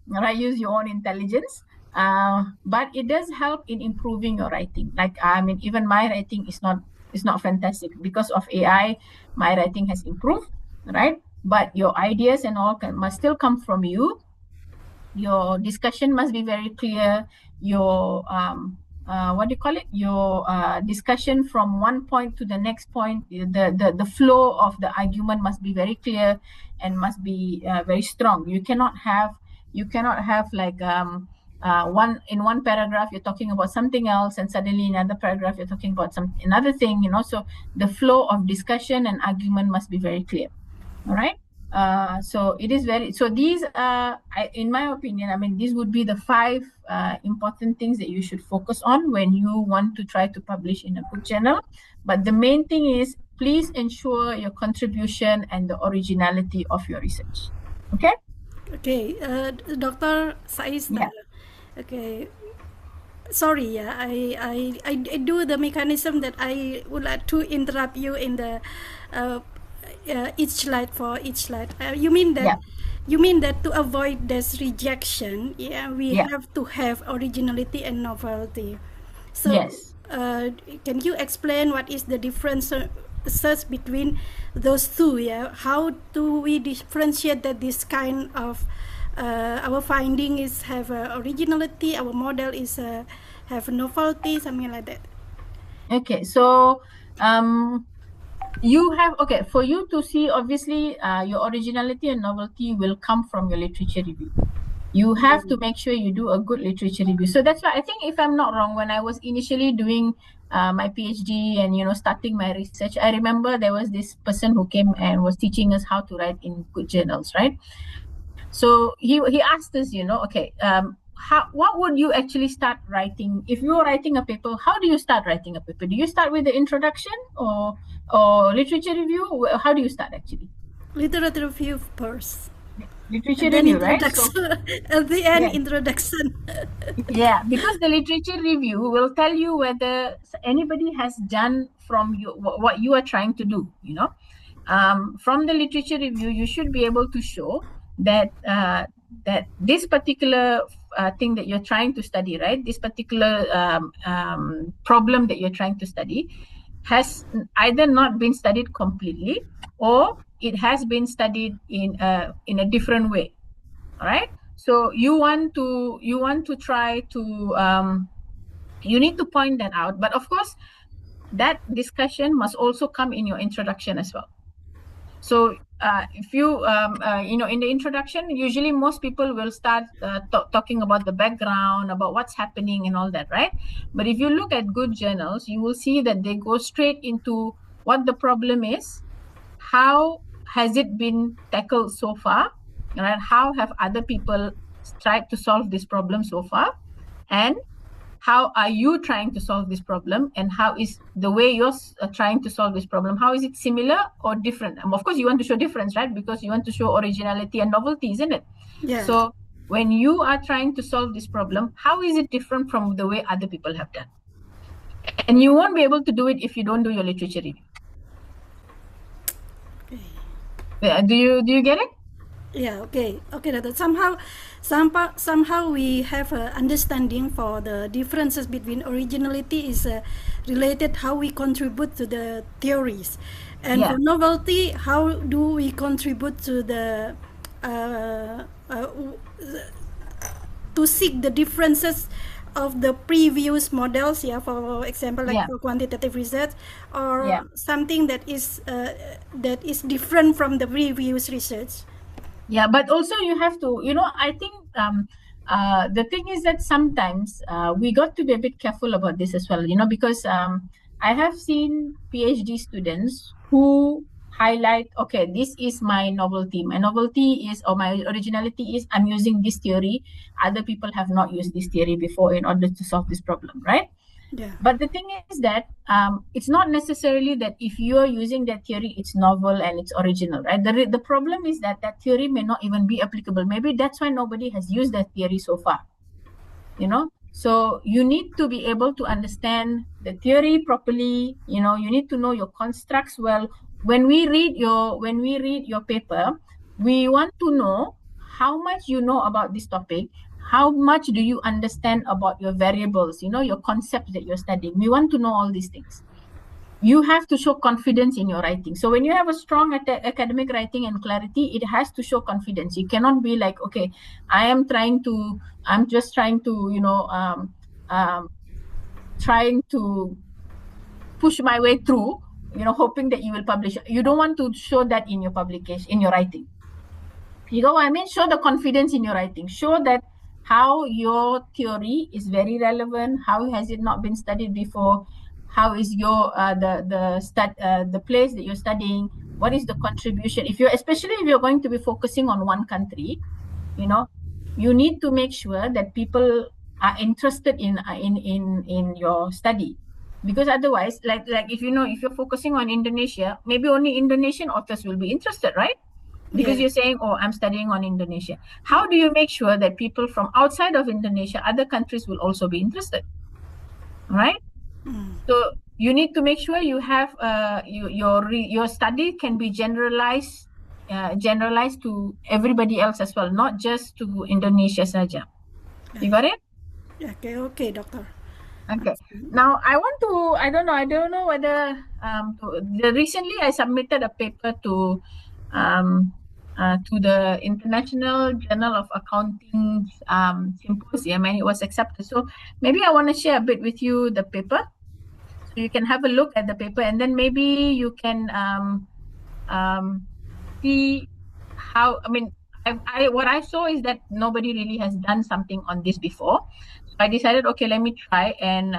[SPEAKER 5] Right, use your own intelligence, but it does help in improving your writing. Like even my writing is not fantastic because of AI. My writing has improved, right? But your ideas and all must still come from you. Your discussion must be very clear. Your your discussion from one point to the next point, the flow of the argument must be very clear and must be very strong. You cannot have like one paragraph you're talking about something else, and suddenly in another paragraph you're talking about another thing. So the flow of discussion and argument must be very clear. All right. So it is so these in my opinion, these would be the 5 important things that you should focus on when you want to try to publish in a good journal. But the main thing is, please ensure your contribution and the originality of your research. Okay.
[SPEAKER 4] Okay, Dr. Saista.
[SPEAKER 5] Yeah.
[SPEAKER 4] Okay. Sorry, I do the mechanism that I would like to interrupt you in the each slide for each slide. You mean that?
[SPEAKER 5] Yeah.
[SPEAKER 4] You mean that to avoid this rejection, we
[SPEAKER 5] Yeah.
[SPEAKER 4] have to have originality and novelty. So,
[SPEAKER 5] Yes.
[SPEAKER 4] Can you explain what is the difference between those two? Yeah, how do we differentiate that this kind of our finding is have originality, our model is have novelty, something like that?
[SPEAKER 5] Okay, so you have, for you to see, obviously, your originality and novelty will come from your literature review. You have to make sure you do a good literature review. So that's why I think, if I'm not wrong, when I was initially doing my PhD and starting my research, I remember there was this person who came and was teaching us how to write in good journals, right? So he asked us, okay, what would you actually start writing if you were writing a paper? How do you start writing a paper? Do you start with the introduction or literature review? How do you start actually?
[SPEAKER 4] Literature review first.
[SPEAKER 5] Literature
[SPEAKER 4] And then
[SPEAKER 5] review, right? So,
[SPEAKER 4] introduction. At the end,
[SPEAKER 5] yeah.
[SPEAKER 4] introduction.
[SPEAKER 5] Yeah, because the literature review will tell you whether anybody has done from you what you are trying to do. From the literature review, you should be able to show that that this particular thing that you're trying to study, right? This particular problem that you're trying to study has either not been studied completely, or it has been studied in a different way. All right. So you want to try to you need to point that out. But of course, that discussion must also come in your introduction as well. So if you in the introduction, usually most people will start talking about the background, about what's happening and all that, right? But if you look at good journals, you will see that they go straight into what the problem is, how has it been tackled so far, right? How have other people tried to solve this problem so far, and how are you trying to solve this problem, and how is the way you're trying to solve this problem, how is it similar or different? Of course, you want to show difference, right? Because you want to show originality and novelty, isn't it?
[SPEAKER 4] Yeah.
[SPEAKER 5] So when you are trying to solve this problem, how is it different from the way other people have done? And you won't be able to do it if you don't do your literature review. Yeah, do you get it?
[SPEAKER 4] Yeah, okay, Doctor. Somehow we have an understanding for the differences between originality is related how we contribute to the theories, and
[SPEAKER 5] Yeah.
[SPEAKER 4] for novelty, how do we contribute to the to seek the differences of the previous models, for example, like
[SPEAKER 5] Yeah.
[SPEAKER 4] for quantitative research, or
[SPEAKER 5] Yeah.
[SPEAKER 4] something that is different from the previous research.
[SPEAKER 5] Yeah, but also you have to, I think the thing is that sometimes we got to be a bit careful about this as well, because I have seen PhD students who highlight, okay, this is my novelty. My novelty is, or my originality is, I'm using this theory. Other people have not used this theory before in order to solve this problem, right?
[SPEAKER 4] Yeah.
[SPEAKER 5] But the thing is that it's not necessarily that if you are using that theory, it's novel and it's original, right? The problem is that that theory may not even be applicable. Maybe that's why nobody has used that theory so far, So you need to be able to understand the theory properly. You need to know your constructs well. When we read your paper, we want to know how much you know about this topic. How much do you understand about your variables, your concepts that you're studying? We want to know all these things. You have to show confidence in your writing. So when you have a strong academic writing and clarity, it has to show confidence. You cannot be like, okay, I'm just trying to, trying to push my way through, hoping that you will publish. You don't want to show that in your publication, in your writing. You know what I mean? Show the confidence in your writing. Show that how your theory is very relevant. How has it not been studied before? How is your the place that you're studying? What is the contribution? Especially if you're going to be focusing on one country, you need to make sure that people are interested in your study. Because otherwise, like if you're focusing on Indonesia, maybe only Indonesian authors will be interested, right? Because you're saying, oh, I'm studying on Indonesia. How do you make sure that people from outside of Indonesia, other countries, will also be interested? Right? So you need to make sure you have your study can be generalized to everybody else as well, not just to Indonesia saja. You got it?
[SPEAKER 4] Okay, Doctor.
[SPEAKER 5] Okay. Now I don't know whether recently I submitted a paper to the International Journal of Accounting Symposium, and it was accepted. So maybe I want to share a bit with you the paper, so you can have a look at the paper, and then maybe you can see how. I what I saw is that nobody really has done something on this before. So I decided, okay, let me try, and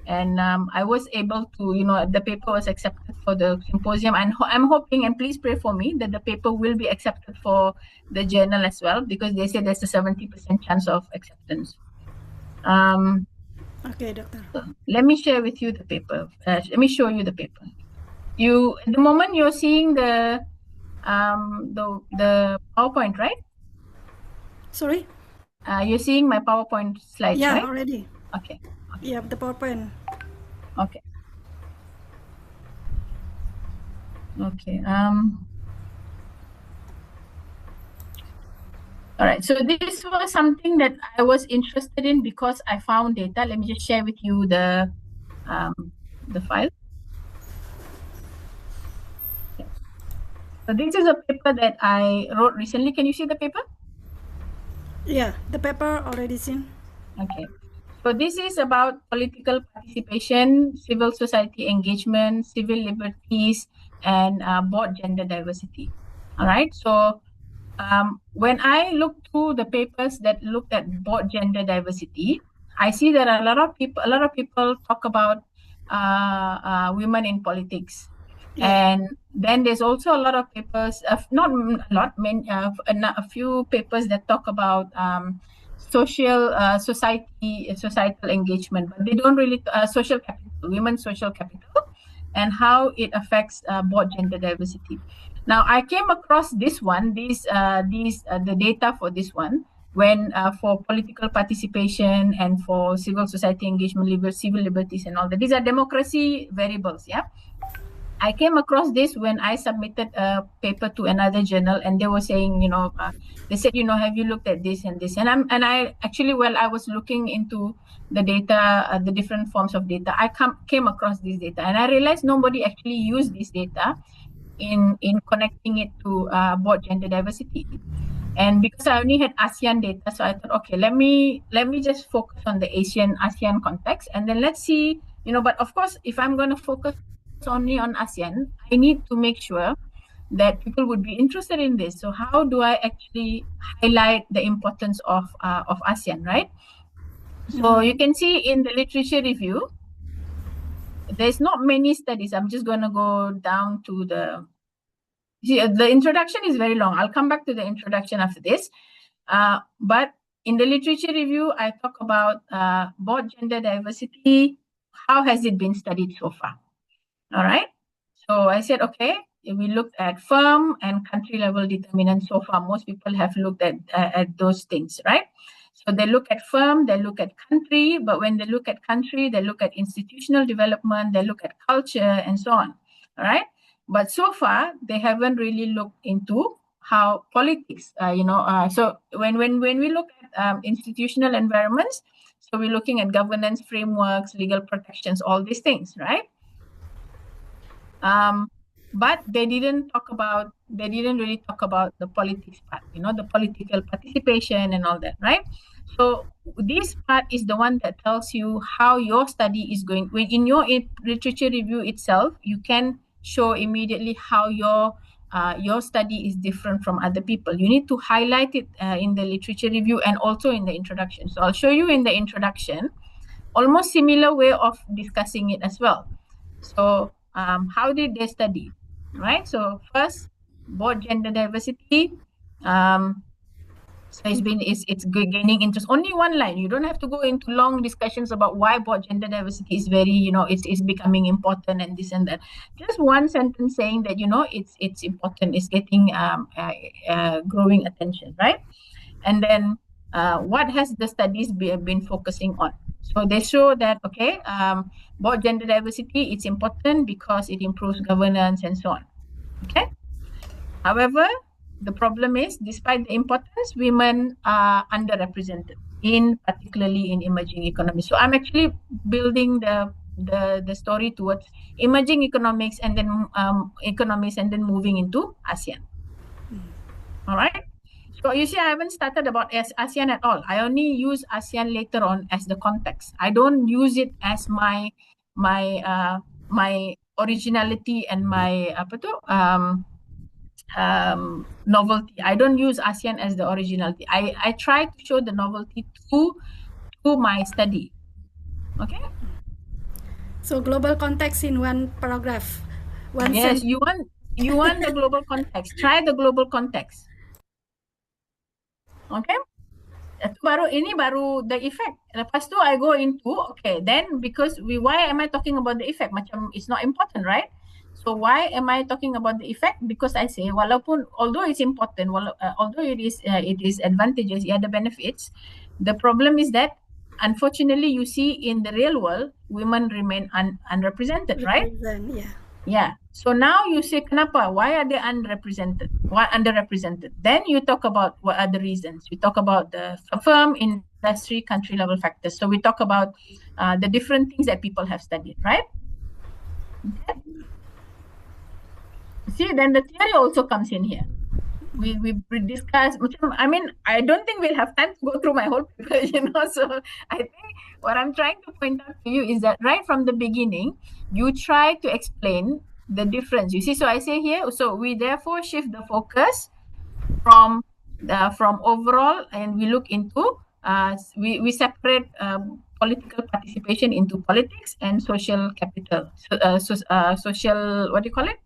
[SPEAKER 5] I was able to, the paper was accepted for the symposium, and I'm hoping, and please pray for me, that the paper will be accepted for the journal as well, because they say there's a 70% chance of acceptance.
[SPEAKER 4] Okay, doctor.
[SPEAKER 5] Let me share with you the paper. Let me show you the paper. At the moment you're seeing the PowerPoint, right?
[SPEAKER 4] Sorry?
[SPEAKER 5] You're seeing my PowerPoint slides,
[SPEAKER 4] Yeah,
[SPEAKER 5] right?
[SPEAKER 4] already.
[SPEAKER 5] Okay.
[SPEAKER 4] Yeah, the PowerPoint.
[SPEAKER 5] Okay. Okay. All right. So this was something that I was interested in because I found data. Let me just share with you the file. Okay. So this is a paper that I wrote recently. Can you see the paper?
[SPEAKER 4] Yeah, the paper already seen.
[SPEAKER 5] Okay. So this is about political participation, civil society engagement, civil liberties, and board gender diversity. All right. So when I look through the papers that looked at board gender diversity, I see that a lot of people talk about women in politics.
[SPEAKER 4] Yeah.
[SPEAKER 5] And then there's also a lot of papers, not a lot, a few papers that talk about societal engagement, but they don't really social capital, women's social capital, and how it affects board gender diversity. Now, I came across this one, the data for this one, when for political participation and for civil society engagement, civil liberties, and all that. These are democracy variables, yeah. I came across this when I submitted a paper to another journal, and they were saying, they said, have you looked at this and this? And I actually, while I was looking into the data, the different forms of data, I came across this data, and I realized nobody actually used this data in connecting it to board gender diversity. And because I only had ASEAN data, so I thought, okay, let me just focus on the ASEAN context, and then let's see, but of course, if I'm going to focus only on ASEAN, I need to make sure that people would be interested in this. So how do I actually highlight the importance of ASEAN, right? So you can see in the literature review, there's not many studies. I'm just going to go down to the introduction is very long. I'll come back to the introduction after this. But in the literature review, I talk about board gender diversity. How has it been studied so far? All right. So I said, okay, we looked at firm and country level determinants so far. Most people have looked at those things, right? So they look at firm, they look at country, but when they look at country, they look at institutional development, they look at culture, and so on. All right. But so far, they haven't really looked into how politics, so when we look at institutional environments, so we're looking at governance frameworks, legal protections, all these things, right? But they didn't really talk about the politics part, the political participation and all that, right? So this part is the one that tells you how your study is going. When in your literature review itself, you can show immediately how your study is different from other people. You need to highlight it in the literature review and also in the introduction. So I'll show you in the introduction, almost similar way of discussing it as well. So how did they study, right? So first, board gender diversity. So it's gaining interest. Only one line. You don't have to go into long discussions about why board gender diversity is very, it's becoming important and this and that. Just one sentence saying that, it's important. It's getting growing attention, right? And then what has the studies been focusing on? So they show that, okay, board gender diversity, it's important because it improves governance and so on. Okay. However, the problem is, despite the importance, women are underrepresented particularly in emerging economies. So I'm actually building the story towards emerging economics and then economies and then moving into ASEAN. All right. So you see, I haven't started about ASEAN at all. I only use ASEAN later on as the context. I don't use it as my originality and my novelty. I don't use ASEAN as the originality. I try to show the novelty to my study. Okay.
[SPEAKER 4] So global context in one paragraph. One
[SPEAKER 5] Yes,
[SPEAKER 4] sentence.
[SPEAKER 5] you want the global context. Try the global context. Okay. Ini baru the effect. Lepas tu I go into, okay, then because why am I talking about the effect? Macam it's not important, right? So why am I talking about the effect? Because I say, although it's important, although it is advantageous, it has the benefits, the problem is that unfortunately you see in the real world, women remain unrepresented, right?
[SPEAKER 4] Yeah.
[SPEAKER 5] Yeah. So now you say, kenapa? Why are they unrepresented? Why underrepresented? Then you talk about what are the reasons. We talk about the firm, industry, country level factors. So we talk about the different things that people have studied, right? Okay. See, then the theory also comes in here. We discuss. I mean, I don't think we'll have time to go through my whole paper, So I think what I'm trying to point out to you is that right from the beginning, you try to explain the difference. You see, so I say here, so we therefore shift the focus from overall, and we look into we separate political participation into politics and social capital. Social, what do you call it?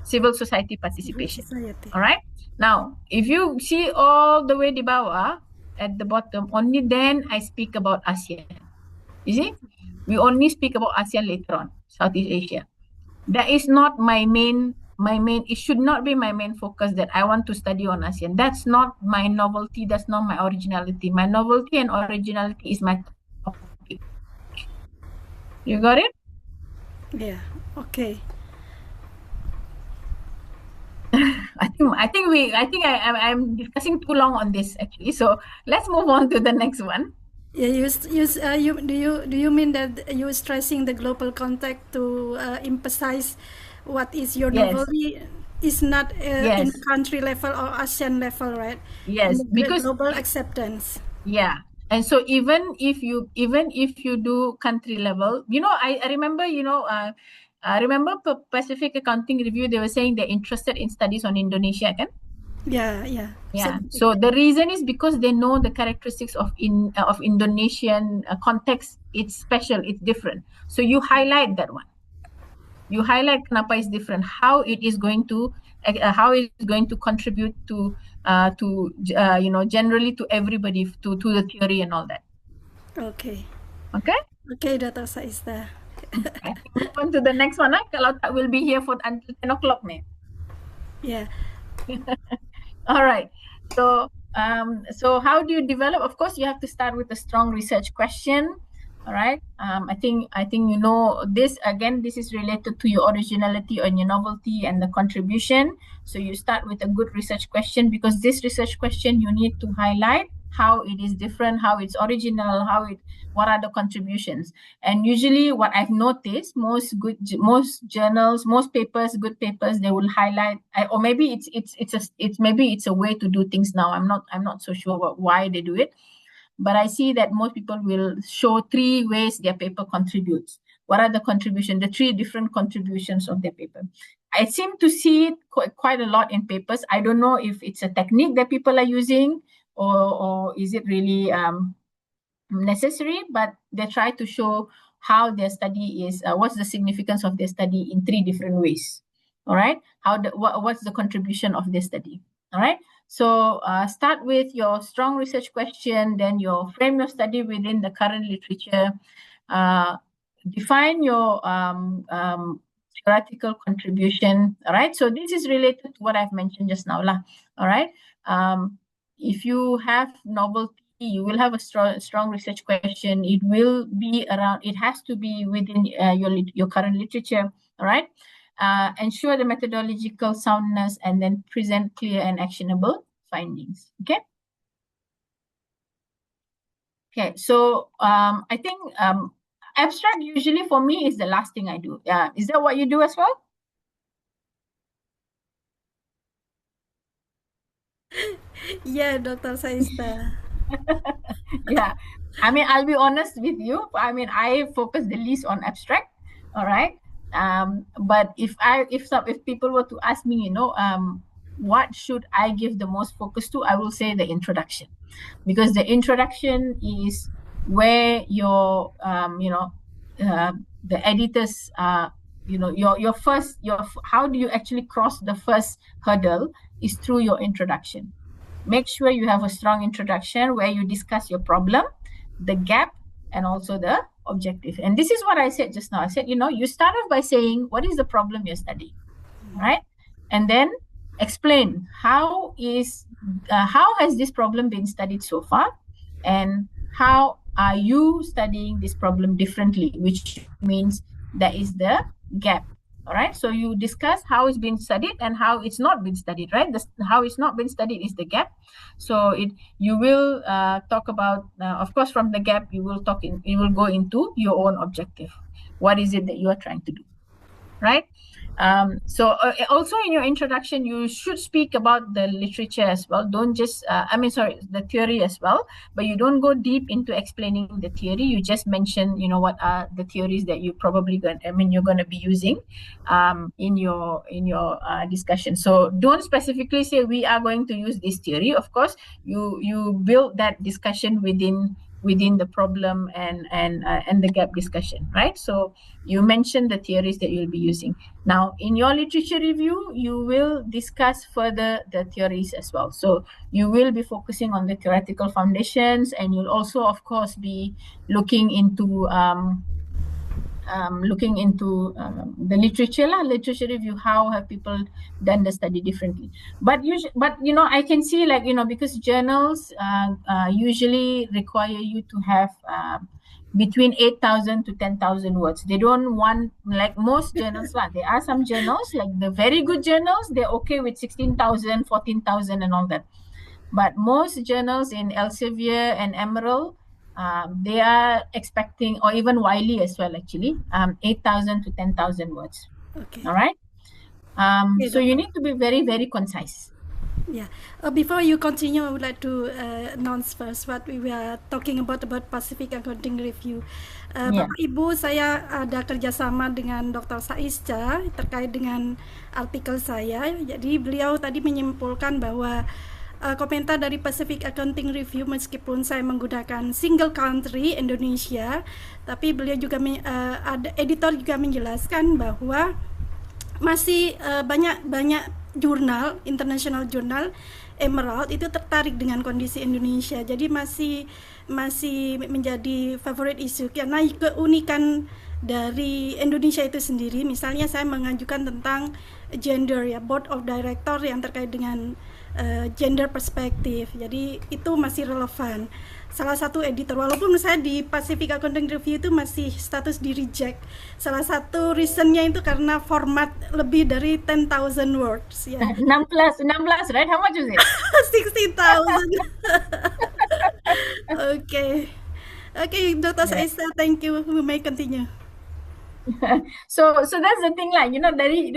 [SPEAKER 5] Civil society participation.
[SPEAKER 4] Society.
[SPEAKER 5] All right. Now, if you see all the way di bawah, at the bottom, only then I speak about ASEAN. You see, we only speak about ASEAN later on, Southeast Asia. That is not my main. It should not be my main focus that I want to study on ASEAN. That's not my novelty. That's not my originality. My novelty and originality is my topic. You got it?
[SPEAKER 4] Yeah. Okay.
[SPEAKER 5] I'm discussing too long on this actually. So let's move on to the next one.
[SPEAKER 4] Yeah, do you mean that you stressing the global context to emphasize what is your
[SPEAKER 5] Yes.
[SPEAKER 4] novelty is not in
[SPEAKER 5] Yes.
[SPEAKER 4] country level or ASEAN level, right?
[SPEAKER 5] Yes,
[SPEAKER 4] And the
[SPEAKER 5] because
[SPEAKER 4] global acceptance.
[SPEAKER 5] yeah. And so even if you do country level, I remember, I remember Pacific Accounting Review, they were saying they're interested in studies on Indonesia, kan?
[SPEAKER 4] Yeah, yeah.
[SPEAKER 5] Yeah. So the reason is because they know the characteristics of Indonesian context. It's special. It's different. So you highlight that one. You highlight kenapa is different. How it is going to contribute to generally to everybody to the theory and all that.
[SPEAKER 4] Okay.
[SPEAKER 5] Okay.
[SPEAKER 4] Okay, Dr. Saista.
[SPEAKER 5] Okay. Move on to the next one. Kalau tak, will be here for until 10 o'clock nih.
[SPEAKER 4] Yeah.
[SPEAKER 5] All right. So how do you develop? Of course, you have to start with a strong research question. All right. I think this again. This is related to your originality and your novelty and the contribution. So you start with a good research question, because this research question you need to highlight how it is different, how it's original, what are the contributions. And usually what I've noticed, most journals, most papers, good papers, they will highlight, or maybe it's a way to do things now. I'm not so sure why they do it, but I see that most people will show 3 ways their paper contributes. What are the contributions, the 3 different contributions of their paper? I seem to see it quite a lot in papers. I don't know if it's a technique that people are using, or is it really necessary, but they try to show how their study is, what's the significance of their study in 3 different ways. All right. What's the contribution of their study? All right. So start with your strong research question, then you frame your study within the current literature, define your theoretical contribution. All right. So this is related to what I've mentioned just now. All right. If you have novelty, you will have a strong research question. It will be around, it has to be within your current literature. All right. Ensure the methodological soundness, and then present clear and actionable findings. Okay. Okay. So I think abstract usually for me is the last thing I do. Is that what you do as well?
[SPEAKER 4] Yeah, Dr. Saista.
[SPEAKER 5] Yeah, I mean, I'll be honest with you. I mean, I focus the least on abstract. All right. But if people were to ask me, what should I give the most focus to? I will say the introduction, because the introduction is where your the editors how do you actually cross the first hurdle is through your introduction. Make sure you have a strong introduction where you discuss your problem, the gap, and also the objective. And this is what I said just now. I said, you start off by saying, what is the problem you're studying, right? And then explain how has this problem been studied so far, and how are you studying this problem differently, which means that is the gap. All right, so you discuss how it's been studied and how it's not been studied, right? How it's not been studied is the gap. So you will talk about, of course, from the gap you will go into your own objective. What is it that you are trying to do, right? So also in your introduction, you should speak about the literature as well. Don't just, the theory as well, but you don't go deep into explaining the theory. You just mention, what are the theories that you're going to be using in your discussion. So don't specifically say we are going to use this theory. Of course, you build that discussion within the problem and the gap discussion, right? So you mention the theories that you'll be using. Now, in your literature review, you will discuss further the theories as well. So you will be focusing on the theoretical foundations, and you'll also, of course, be looking into the literature review. How have people done the study differently? But I can see, because journals usually require you to have between 8,000 to 10,000 words. They don't want, like most journals, there are some journals, like the very good journals, they're okay with 16,000, 14,000 and all that. But most journals in Elsevier and Emerald, they are expecting, or even Wiley as well, actually, 8,000 to 10,000 words.
[SPEAKER 4] Okay.
[SPEAKER 5] All right. So you need to be very, very concise.
[SPEAKER 4] Yeah. Before you continue, I would like to announce first what we were talking about Pacific Accounting Review. Bapak Ibu, saya ada kerjasama dengan Dr. Saisca terkait dengan artikel saya. Jadi beliau tadi menyimpulkan bahwa komentar dari Pacific Accounting Review, meskipun saya menggunakan single country Indonesia, tapi beliau juga ada editor juga menjelaskan bahwa masih banyak jurnal, international jurnal Emerald itu tertarik dengan kondisi Indonesia. Jadi masih menjadi favorite issue karena keunikan dari Indonesia itu sendiri. Misalnya saya mengajukan tentang gender, ya, board of director yang terkait dengan gender perspektif. Jadi itu masih relevan. Salah satu editor, walaupun saya di Pacific Accounting Review itu masih status di reject. Salah satu reasonnya itu karena format lebih dari 10,000 words, ya.
[SPEAKER 5] 16, right? How much is it?
[SPEAKER 4] 60,000. Okay, Dr. Saisa, thank you. We may continue.
[SPEAKER 5] So that's the thing,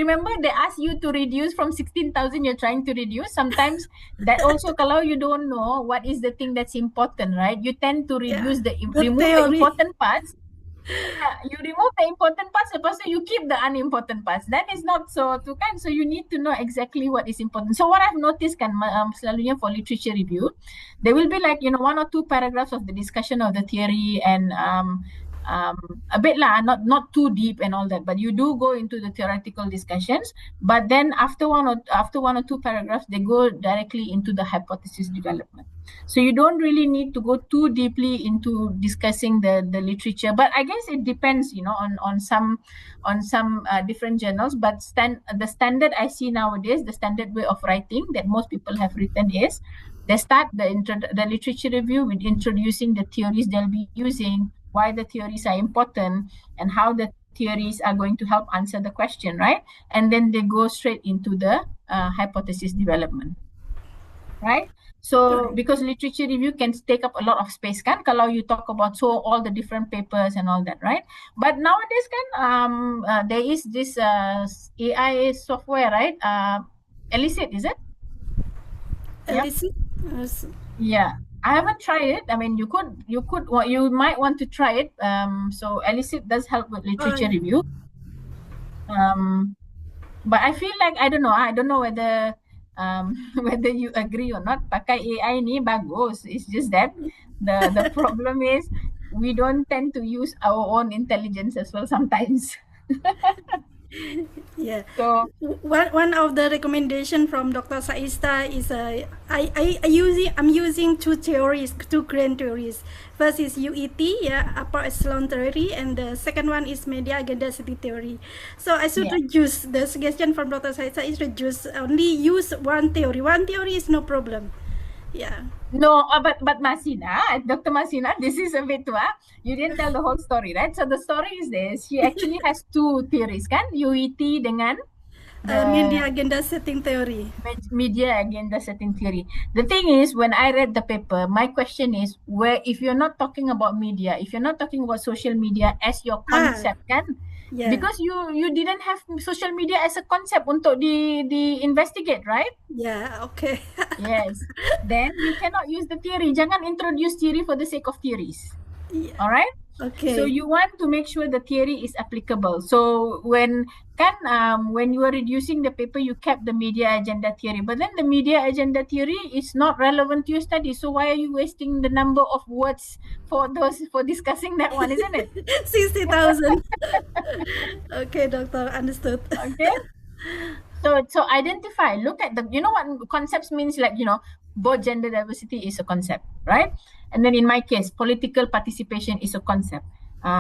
[SPEAKER 5] remember they ask you to reduce from 16,000, you're trying to reduce. Sometimes that also, kalau you don't know what is the thing that's important, right? You tend to reduce remove the important parts. You remove the important parts, lepas tu you keep the unimportant parts. That is not so so you need to know exactly what is important. So what I've noticed selalunya for literature review, there will be 1 or 2 paragraphs of the discussion of the theory and a bit not too deep and all that, but you do go into the theoretical discussions. But then after one or two paragraphs, they go directly into the hypothesis development. So you don't really need to go too deeply into discussing the literature. But I guess it depends, on some different journals. But the standard I see nowadays, the standard way of writing that most people have written is they start the literature review with introducing the theories they'll be using, why the theories are important, and how the theories are going to help answer the question, right? And then they go straight into the hypothesis development, right? So because literature review can take up a lot of space, kalau you talk about all the different papers and all that, right? But nowadays there is this AI software, right? Elicit, is it?
[SPEAKER 4] Elicit?
[SPEAKER 5] Yeah. I haven't tried it. I mean, you might want to try it. So Elicit does help with literature review. But I feel like, I don't know whether whether you agree or not, pakai AI ni bagus. It's just that the problem is we don't tend to use our own intelligence as well sometimes.
[SPEAKER 4] Yeah.
[SPEAKER 5] So
[SPEAKER 4] One of the recommendation from Dr. Saista is I'm using two theories, two grand theories. First is UET, yeah, upper echelon theory, and the second one is media agenda city theory. So I should
[SPEAKER 5] yeah.
[SPEAKER 4] reduce the suggestion from Dr. Saista is reduce only use one theory. One theory is no problem. Yeah.
[SPEAKER 5] No, but Masina, Dr. Masina, this is a bit you didn't tell the whole story, right? So the story is this: she actually has two theories, kan? UET dengan
[SPEAKER 4] Media agenda setting theory.
[SPEAKER 5] media agenda setting theory. The thing is, when I read the paper, my question is, where if you're not talking about media, if you're not talking about social media as your concept, kan?
[SPEAKER 4] Yeah.
[SPEAKER 5] Because you didn't have social media as a concept untuk di investigate, right?
[SPEAKER 4] Yeah, okay.
[SPEAKER 5] Yes. Then you cannot use the theory. Jangan introduce theory for the sake of theories.
[SPEAKER 4] Yeah.
[SPEAKER 5] All right?
[SPEAKER 4] Okay.
[SPEAKER 5] So you want to make sure the theory is applicable. So when you are reducing the paper, you kept the media agenda theory, but then the media agenda theory is not relevant to your study. So why are you wasting the number of words for discussing that one, isn't it?
[SPEAKER 4] 60,000. Okay, doctor, understood.
[SPEAKER 5] Okay. So identify, look at the, what concepts means, like, both gender diversity is a concept, right? And then in my case, political participation is a concept.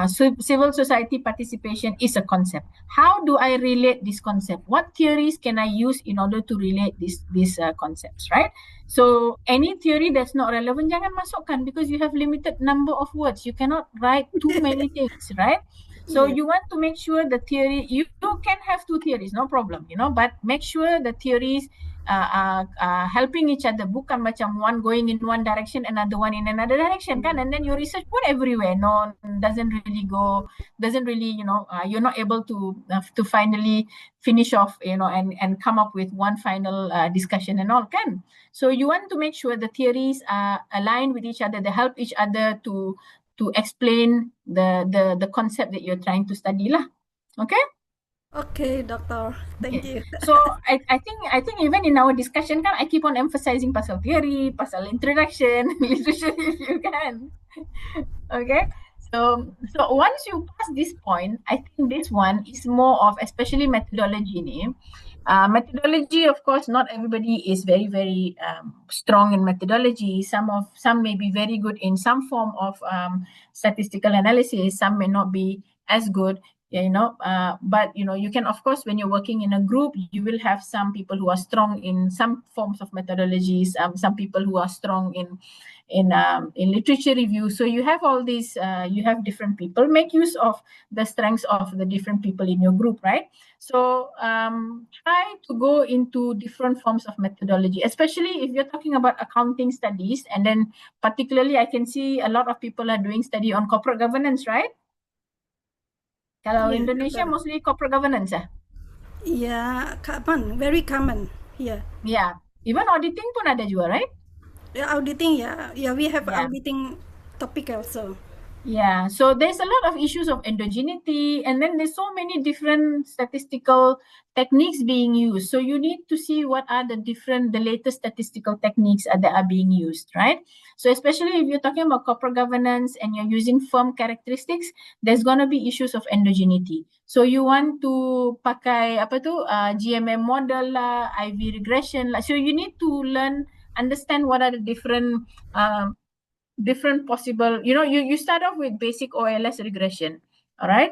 [SPEAKER 5] Civil society participation is a concept. How do I relate this concept? What theories can I use in order to relate these concepts, right? So any theory that's not relevant, jangan masukkan, because you have limited number of words. You cannot write too many things, right? So you want to make sure the theory, you can have two theories, no problem, but make sure the theories are helping each other. Bukan macam one going in one direction, another one in another direction, kan? And then your research put everywhere. No, doesn't really, you're not able to finally finish off, and come up with one final discussion and all, kan? So you want to make sure the theories are aligned with each other. They help each other to explain the concept that you're trying to study lah. Okay?
[SPEAKER 4] Okay, doctor. Thank you.
[SPEAKER 5] So I think even in our discussion, kan, I keep on emphasizing pasal theory, pasal introduction, literature if you can. Okay? So once you pass this point, I think this one is more of, especially methodology ni. Methodology, of course, not everybody is very, very strong in methodology. Some may be very good in some form of statistical analysis. Some may not be as good, but you can, of course, when you're working in a group, you will have some people who are strong in some forms of methodologies, some people who are strong in literature review. So you have all these, you have different people. Make use of the strengths of the different people in your group, right? So try to go into different forms of methodology, especially if you're talking about accounting studies. And then particularly, I can see a lot of people are doing study on corporate governance, right? Kalau Indonesia, mostly corporate governance.
[SPEAKER 4] Yeah, common, very common here.
[SPEAKER 5] Yeah, even auditing pun ada juga, right?
[SPEAKER 4] Yeah, auditing, yeah, we have auditing topic also.
[SPEAKER 5] Yeah, so there's a lot of issues of endogeneity, and then there's so many different statistical techniques being used. So you need to see what are the latest statistical techniques that are being used, right? So especially if you're talking about corporate governance and you're using firm characteristics, there's going to be issues of endogeneity. So you want to pakai GMM model lah, IV regression lah. So you need to understand what are the different possible, you start off with basic OLS regression. All right.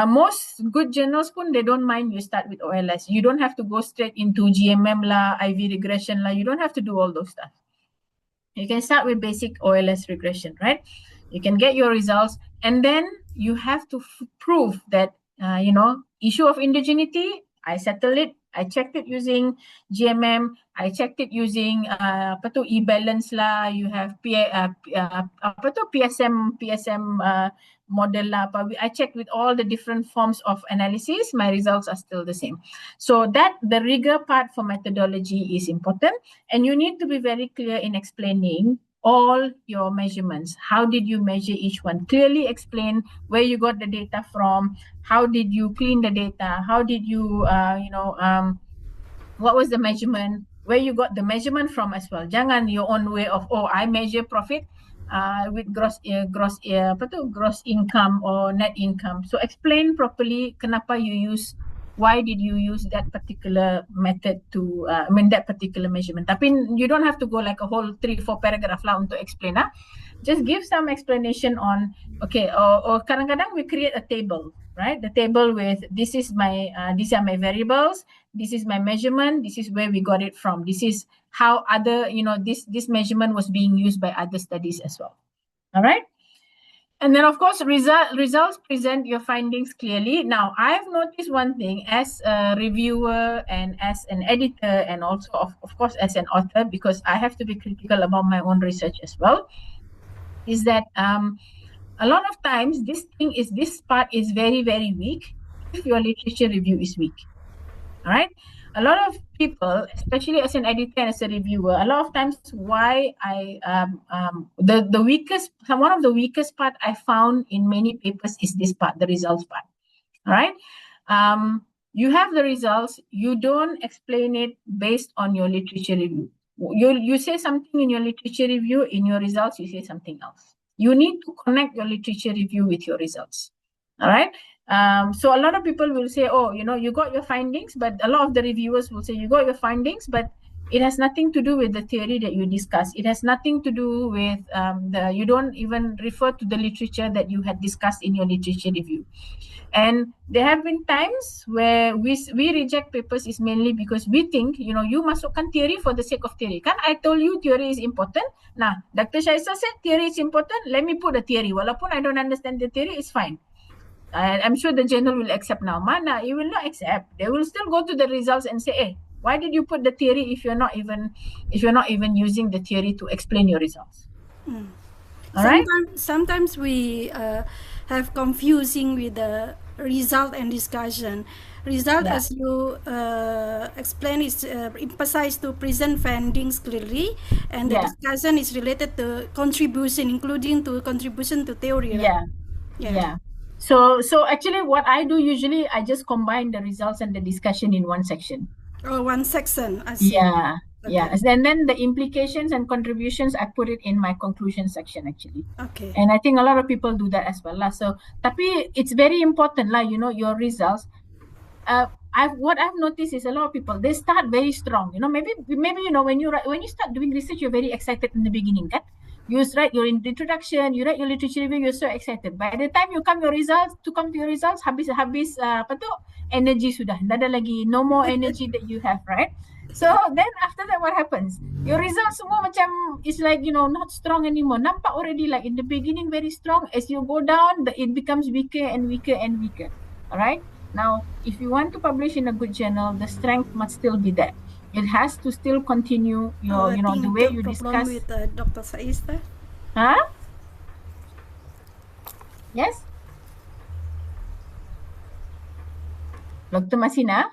[SPEAKER 5] Most good journals pun, they don't mind you start with OLS. You don't have to go straight into GMM lah, IV regression lah. You don't have to do all those stuff. You can start with basic OLS regression, right? You can get your results, and then you have to prove that, issue of indigeneity, I settle it. I checked it using GMM. I checked it using e-balance lah. You have PSM model lah. I checked with all the different forms of analysis. My results are still the same. So that the rigor part for methodology is important, and you need to be very clear in explaining all your measurements. How did you measure each one? Clearly explain where you got the data from. How did you clean the data? How did you, what was the measurement? where you got the measurement from as well. Jangan your own way of, oh, I measure profit with gross income or net income. So explain properly kenapa you use, why did you use that particular method to, that particular measurement. Tapi you don't have to go like a whole 3-4 paragraph lah untuk explain. Just give some explanation on, okay, or kadang-kadang we create a table, right? The table with, this is my, these are my variables, this is my measurement, this is where we got it from, this is how other, this measurement was being used by other studies as well. All right. And then of course, results present your findings clearly. Now, I've noticed one thing as a reviewer and as an editor and also of course as an author, because I have to be critical about my own research as well, is that a lot of times this part is very, very weak if your literature review is weak. All right. A lot of people, especially as an editor and as a reviewer, a lot of times why the weakest, one of the weakest part I found in many papers is this part, the results part. All right. You have the results, you don't explain it based on your literature review. You say something in your literature review, in your results, you say something else. You need to connect your literature review with your results. All right. So a lot of people will say, oh, you got your findings, but a lot of the reviewers will say you got your findings, but it has nothing to do with the theory that you discussed. It has nothing to do with you don't even refer to the literature that you had discussed in your literature review. And there have been times where we reject papers is mainly because we think, you masukkan theory for the sake of theory. Kan I told you theory is important. Nah, Dr. Shaisa said theory is important. Let me put a theory. Walaupun I don't understand the theory, it's fine. I'm sure the journal will accept now. Mana, it will not accept. They will still go to the results and say, hey, why did you put the theory if you're not even using the theory to explain your results? All right.
[SPEAKER 4] Sometimes we have confusing with the result and discussion. Result, as you explain, is emphasized to present findings clearly, and the discussion is related to contribution, including to contribution to theory. Right?
[SPEAKER 5] Yeah. So actually what I do usually, I just combine the results and the discussion in one section.
[SPEAKER 4] Oh, one section. I see.
[SPEAKER 5] Yeah. Okay. Yeah. And then the implications and contributions, I put it in my conclusion section actually.
[SPEAKER 4] Okay.
[SPEAKER 5] And I think a lot of people do that as well. So, tapi it's very important, your results. What I've noticed is a lot of people, they start very strong. Maybe when you start doing research, you're very excited in the beginning, kan? You write your introduction, you write your literature review, you're so excited. By the time you come to your results, habis energy sudah. Tak ada lagi, no more energy that you have, right? So then after that, what happens? Your results semua macam, it's like, not strong anymore. Nampak already like in the beginning very strong. As you go down, it becomes weaker and weaker and weaker. All right? Now, if you want to publish in a good journal, the strength must still be there. It has to still continue your, the way you discuss.
[SPEAKER 4] With Dr. Saista.
[SPEAKER 5] Huh? Yes? Dr. Masina?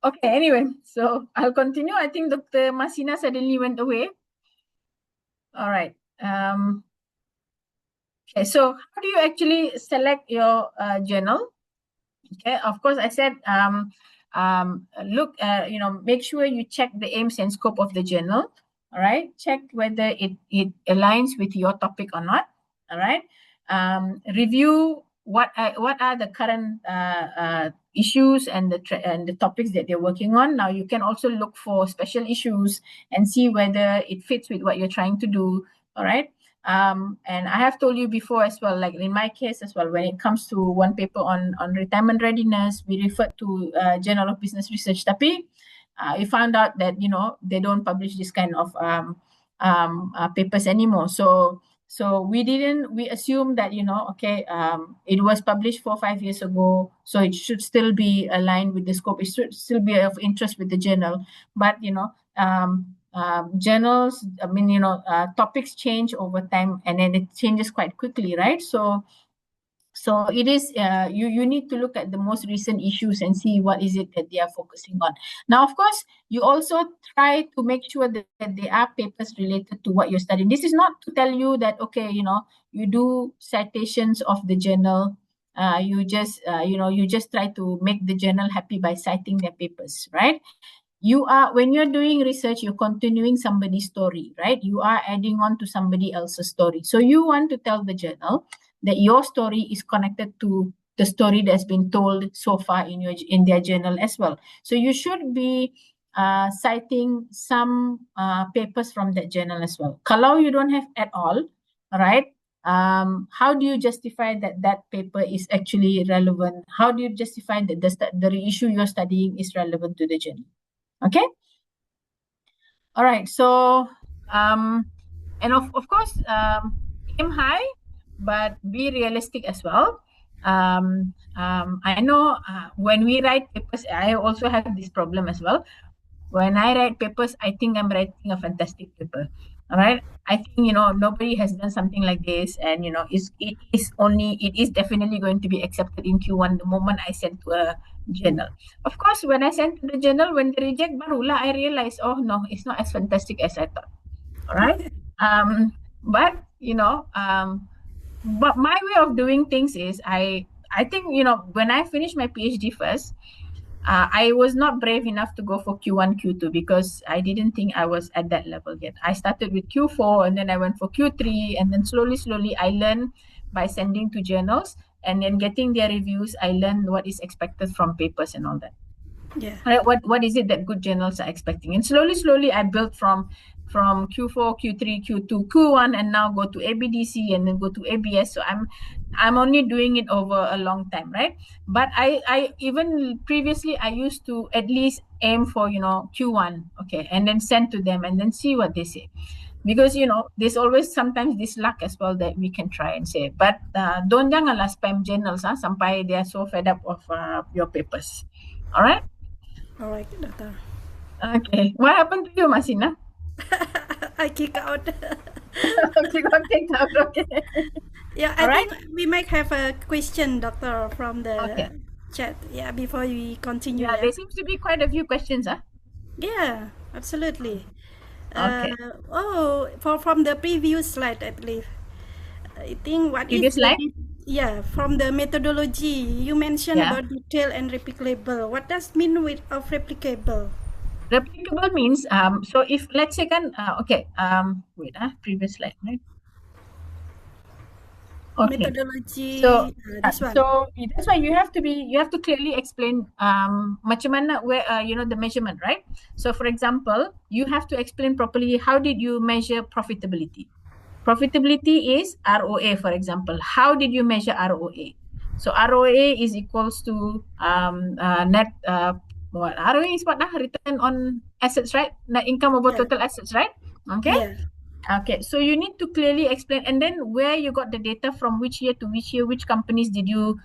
[SPEAKER 5] Okay, anyway, so I'll continue. I think Dr. Masina suddenly went away. All right. Okay, so how do you actually select your journal? Okay, of course, I said look, make sure you check the aims and scope of the journal. All right, check whether it aligns with your topic or not. All right, review what are the current issues and the topics that they're working on. Now you can also look for special issues and see whether it fits with what you're trying to do. All right. And I have told you before as well, like in my case as well, when it comes to one paper on retirement readiness, we referred to Journal of Business Research. Tapi we found out that they don't publish this kind of papers anymore. So we assumed that it was published 4 or 5 years ago, so it should still be aligned with the scope. It should still be of interest with the journal, but journals, topics change over time, and then it changes quite quickly, right? So it is you need to look at the most recent issues and see what is it that they are focusing on. Now, of course, you also try to make sure that there are papers related to what you're studying. This is not to tell you that you do citations of the journal you just try to make the journal happy by citing their papers, right? When you're doing research, you're continuing somebody's story, right? You are adding on to somebody else's story. So you want to tell the journal that your story is connected to the story that's been told so far in their journal as well. So you should be citing some papers from that journal as well. Kalau you don't have at all, right? How do you justify that paper is actually relevant? How do you justify that the issue you're studying is relevant to the journal? Okay. All right. So, and of course, aim high, but be realistic as well. I know when we write papers, I also have this problem as well. When I write papers, I think I'm writing a fantastic paper. All right. I think, nobody has done something like this, and, it is definitely going to be accepted in Q1 the moment I send to a journal. Of course, when I send to the journal, when they reject, barulah I realize, oh no, it's not as fantastic as I thought. All right. But but my way of doing things is I think, when I finished my PhD first, I was not brave enough to go for Q1, Q2 because I didn't think I was at that level yet. I started with Q4 and then I went for Q3, and then slowly I learned by sending to journals and then getting their reviews. I learned what is expected from papers and all that.
[SPEAKER 4] Yeah.
[SPEAKER 5] Right? What is it that good journals are expecting? And slowly I built from Q4, Q3, Q2, Q1, and now go to ABDC and then go to ABS. So I'm only doing it over a long time, right? But I even previously I used to at least aim for Q1, okay, and then send to them and then see what they say. Because there's always sometimes this luck as well that we can try and say. But don't janganlah spam journals sampai they are so fed up of your papers. All right?
[SPEAKER 4] All right, Doctor.
[SPEAKER 5] Okay. What happened to you, Masina?
[SPEAKER 4] I kick out.
[SPEAKER 5] Okay, got kicked out. Okay.
[SPEAKER 4] Yeah, I think we might have a question, Doctor, from the chat. Yeah, before we continue.
[SPEAKER 5] Yeah, there seems to be quite a few questions,
[SPEAKER 4] Yeah, absolutely.
[SPEAKER 5] Okay.
[SPEAKER 4] From the previous slide, I believe. I think what
[SPEAKER 5] Previous
[SPEAKER 4] is
[SPEAKER 5] slide?
[SPEAKER 4] Yeah, from the methodology you mentioned
[SPEAKER 5] Yeah.
[SPEAKER 4] about detailed and replicable. What does mean of replicable?
[SPEAKER 5] Replicable means so if let's say previous slide, right? Okay.
[SPEAKER 4] Methodology.
[SPEAKER 5] So
[SPEAKER 4] This one.
[SPEAKER 5] so that's why you have to clearly explain macam mana where the measurement, right? So for example, you have to explain properly how did you measure profitability. Profitability is ROA, for example. How did you measure ROA? So ROA is equals to net what ROA is what return on assets, right? Net income over total assets, right? Okay.
[SPEAKER 4] Yeah.
[SPEAKER 5] Okay, so you need to clearly explain, and then where you got the data from, which year to which year, which companies did you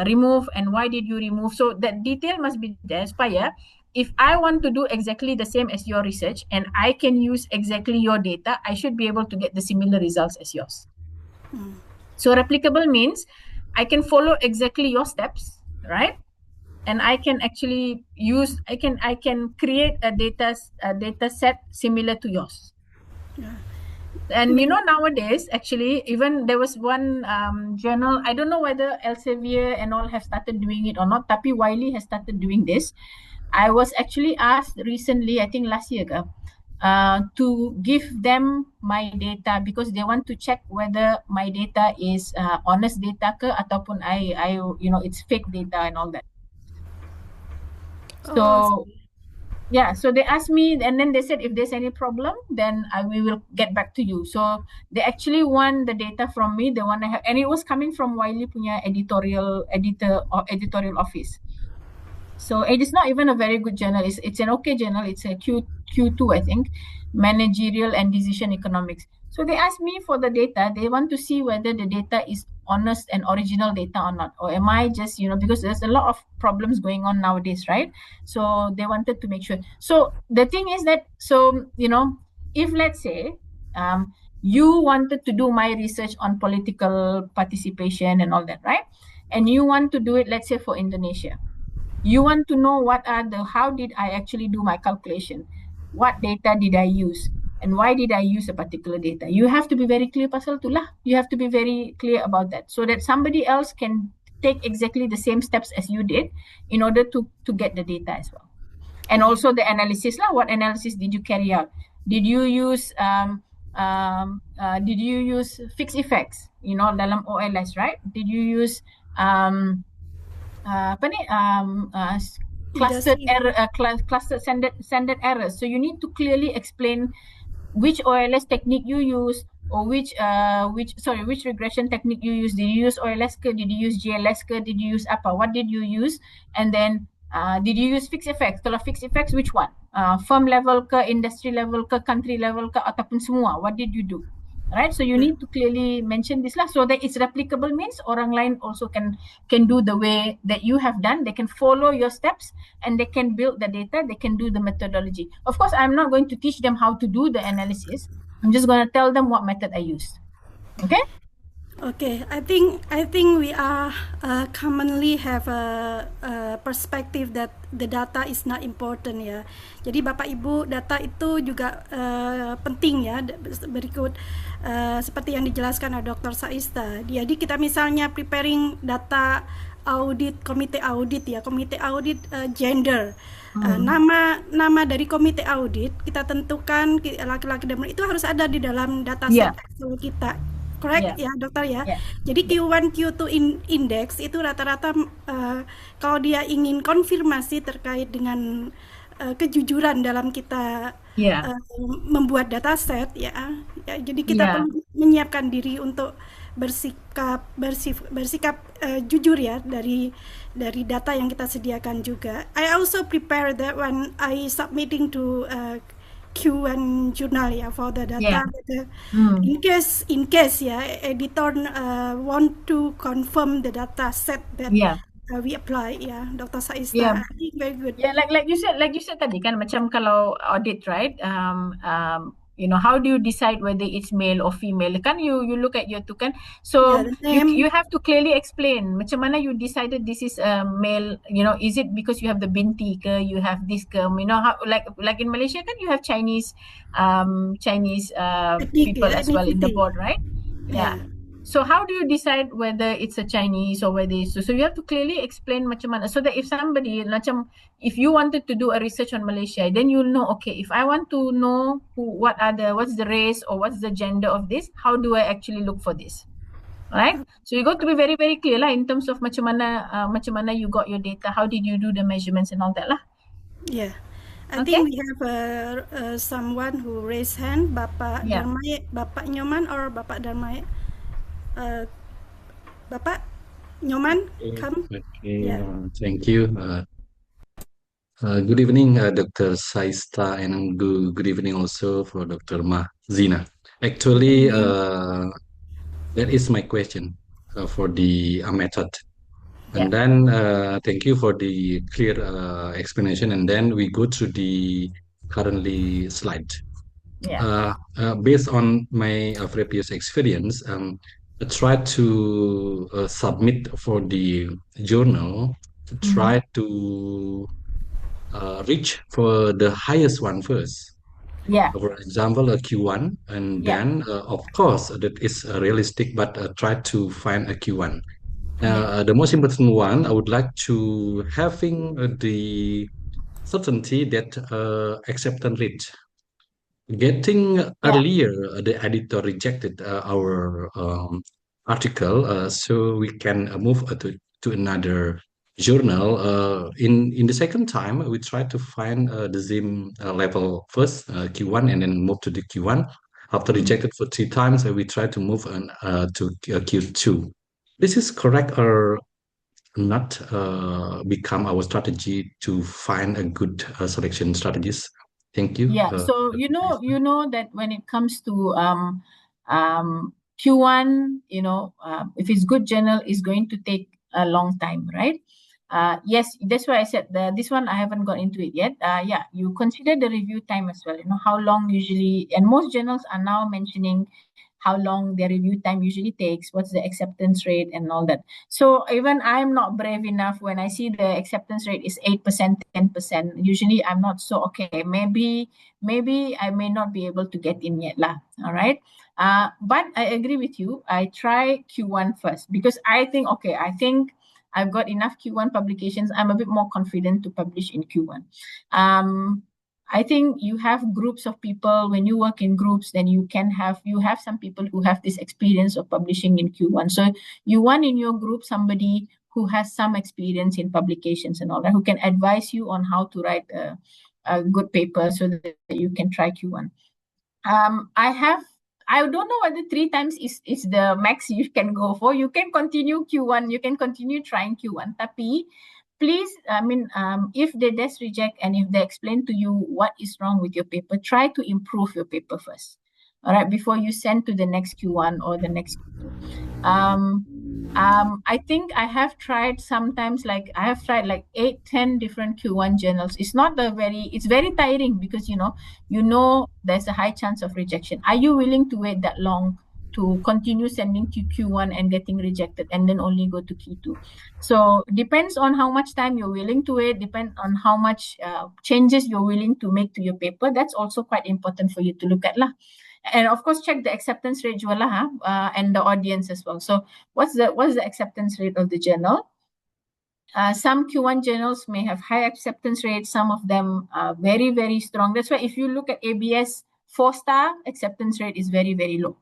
[SPEAKER 5] remove, and why did you remove? So that detail must be there. Supaya if I want to do exactly the same as your research and I can use exactly your data, I should be able to get the similar results as yours. So replicable means I can follow exactly your steps, right? And I can actually I can create a data set similar to yours.
[SPEAKER 4] Yeah.
[SPEAKER 5] And nowadays, actually, even there was one journal, I don't know whether Elsevier and all have started doing it or not, tapi Wiley has started doing this. I was actually asked recently, I think last year, to give them my data because they want to check whether my data is honest data ke ataupun it's fake data and all that. So so they asked me, and then they said if there's any problem, then we will get back to you. So they actually want the data from me. They want to have, and it was coming from Wiley punya editorial office. So it is not even a very good journal. It's an okay journal. It's a Q2, I think, managerial and decision economics. So they asked me for the data. They want to see whether the data is honest and original data or not, or am I just because there's a lot of problems going on nowadays, right? So they wanted to make sure. So the thing is that if let's say you wanted to do my research on political participation and all that, right? And you want to do it, let's say, for Indonesia. You want to know how did I actually do my calculation? What data did I use? and why did I use a particular data? You have to be very clear pasal tu lah. You have to be very clear about that so that somebody else can take exactly the same steps as you did in order to get the data as well. And also the analysis lah. What analysis did you carry out? Did you use fixed effects? You know, dalam OLS, right? Did you use clustered error, clustered standard errors? So you need to clearly explain which OLS technique you use, or which regression technique you use. Did you use OLS ke? Did you use GLS ke? Did you use apa? What did you use? And then did you use fixed effects? Kalau fixed effects, which one? Firm level ke, industry level ke, country level ke, ataupun semua? What did you do? Right, so you need to clearly mention this lah, so that it's replicable, means orang lain also can do the way that you have done. They can follow your steps and they can build the data, they can do the methodology. Of course, I'm not going to teach them how to do the analysis. I'm just going to tell them what method I used. Okay?
[SPEAKER 4] Okay, I think we are commonly have a perspective that the data is not important ya. Jadi Bapak Ibu, data itu juga penting ya. Berikut seperti yang dijelaskan oleh Dr. Saista. Jadi kita misalnya preparing data audit, komite audit ya, komite audit gender. Nama dari komite audit kita tentukan laki-laki dan itu harus ada di dalam data set Excel kita. Correct ya dokter ya. Jadi Q1, Q2 index itu rata-rata kalau dia ingin konfirmasi terkait dengan kejujuran dalam kita membuat dataset ya. Jadi kita perlu menyiapkan diri untuk bersikap jujur ya dari data yang kita sediakan juga. I also prepare that when I submitting to Q1 journal ya for the data. In case ya editor want to confirm the data set that we apply ya, Dr. Saista. I think very good.
[SPEAKER 5] Yeah, like you said tadi kan, macam kalau audit, right? You know, how do you decide whether it's male or female? Kan you look at your tu kan. So you have to clearly explain macam mana you decided this is a male. You know, is it because you have the binti ke, you have this ke? You know how like in Malaysia kan you have Chinese people as well in the board, right? Yeah. So how do you decide whether it's a Chinese or whether it's so you have to clearly explain macam mana, so that if somebody macam if you wanted to do a research on Malaysia, then you'll know, okay, if I want to know what's the race or what's the gender of this, how do I actually look for this? Right? So you got to be very, very clear lah in terms of macam mana you got your data, how did you do the measurements and all that lah.
[SPEAKER 4] Yeah. I think we have someone who raised hand, Bapak Darmai, Bapak Nyoman or Bapak Darmai. Bapak Nyoman, come.
[SPEAKER 6] Okay, thank you. Good evening, Dr. Saista, and good evening also for Dr. Zina. Actually, that is my question for the method. And then thank you for the clear explanation. And then we go to the currently slide. Based on my previous experience, I try to submit for the journal to try to reach for the highest one first. For example, a Q1, and then of course that is realistic, but try to find a Q1. The most important one, I would like to having the certainty that acceptance rate. Getting earlier, the editor rejected our article, so we can move to another journal. In the second time, we try to find the same level first, Q1, and then move to the Q1. After rejected for 3 times, we try to move to Q2. This is correct or not? Become our strategy to find a good selection strategies. Thank you.
[SPEAKER 5] So you know that when it comes to Q1, you know, if it's good journal, is going to take a long time, right? Yes, that's why I said this one I haven't got into it yet. You consider the review time as well. You know how long usually, and most journals are now mentioning how long their review time usually takes, what's the acceptance rate and all that. So even I'm not brave enough when I see the acceptance rate is 8%, 10%. Usually I'm not so, okay, maybe I may not be able to get in yet lah. All right. But I agree with you. I try Q1 first because I think, okay, I think I've got enough Q1 publications. I'm a bit more confident to publish in Q1. I think you have groups of people. When you work in groups, then you have some people who have this experience of publishing in Q1. So you want in your group somebody who has some experience in publications and all that, who can advise you on how to write a good paper so that you can try Q1. I don't know whether 3 times is the max you can go for. You can continue Q1, you can continue trying Q1. Tapi please, if they just reject and if they explain to you what is wrong with your paper, try to improve your paper first. All right, before you send to the next Q1 or the next Q2. I think I have tried sometimes, like I have tried like 8-10 different Q1 journals. It's very tiring because you know there's a high chance of rejection. Are you willing to wait that long to continue sending to Q1 and getting rejected and then only go to Q2? So depends on how much time you're willing to wait, depends on how much changes you're willing to make to your paper. That's also quite important for you to look at lah. And of course, check the acceptance rate and the audience as well. So what's the acceptance rate of the journal? Some Q1 journals may have high acceptance rates. Some of them are very, very strong. That's why if you look at ABS 4-star, acceptance rate is very, very low.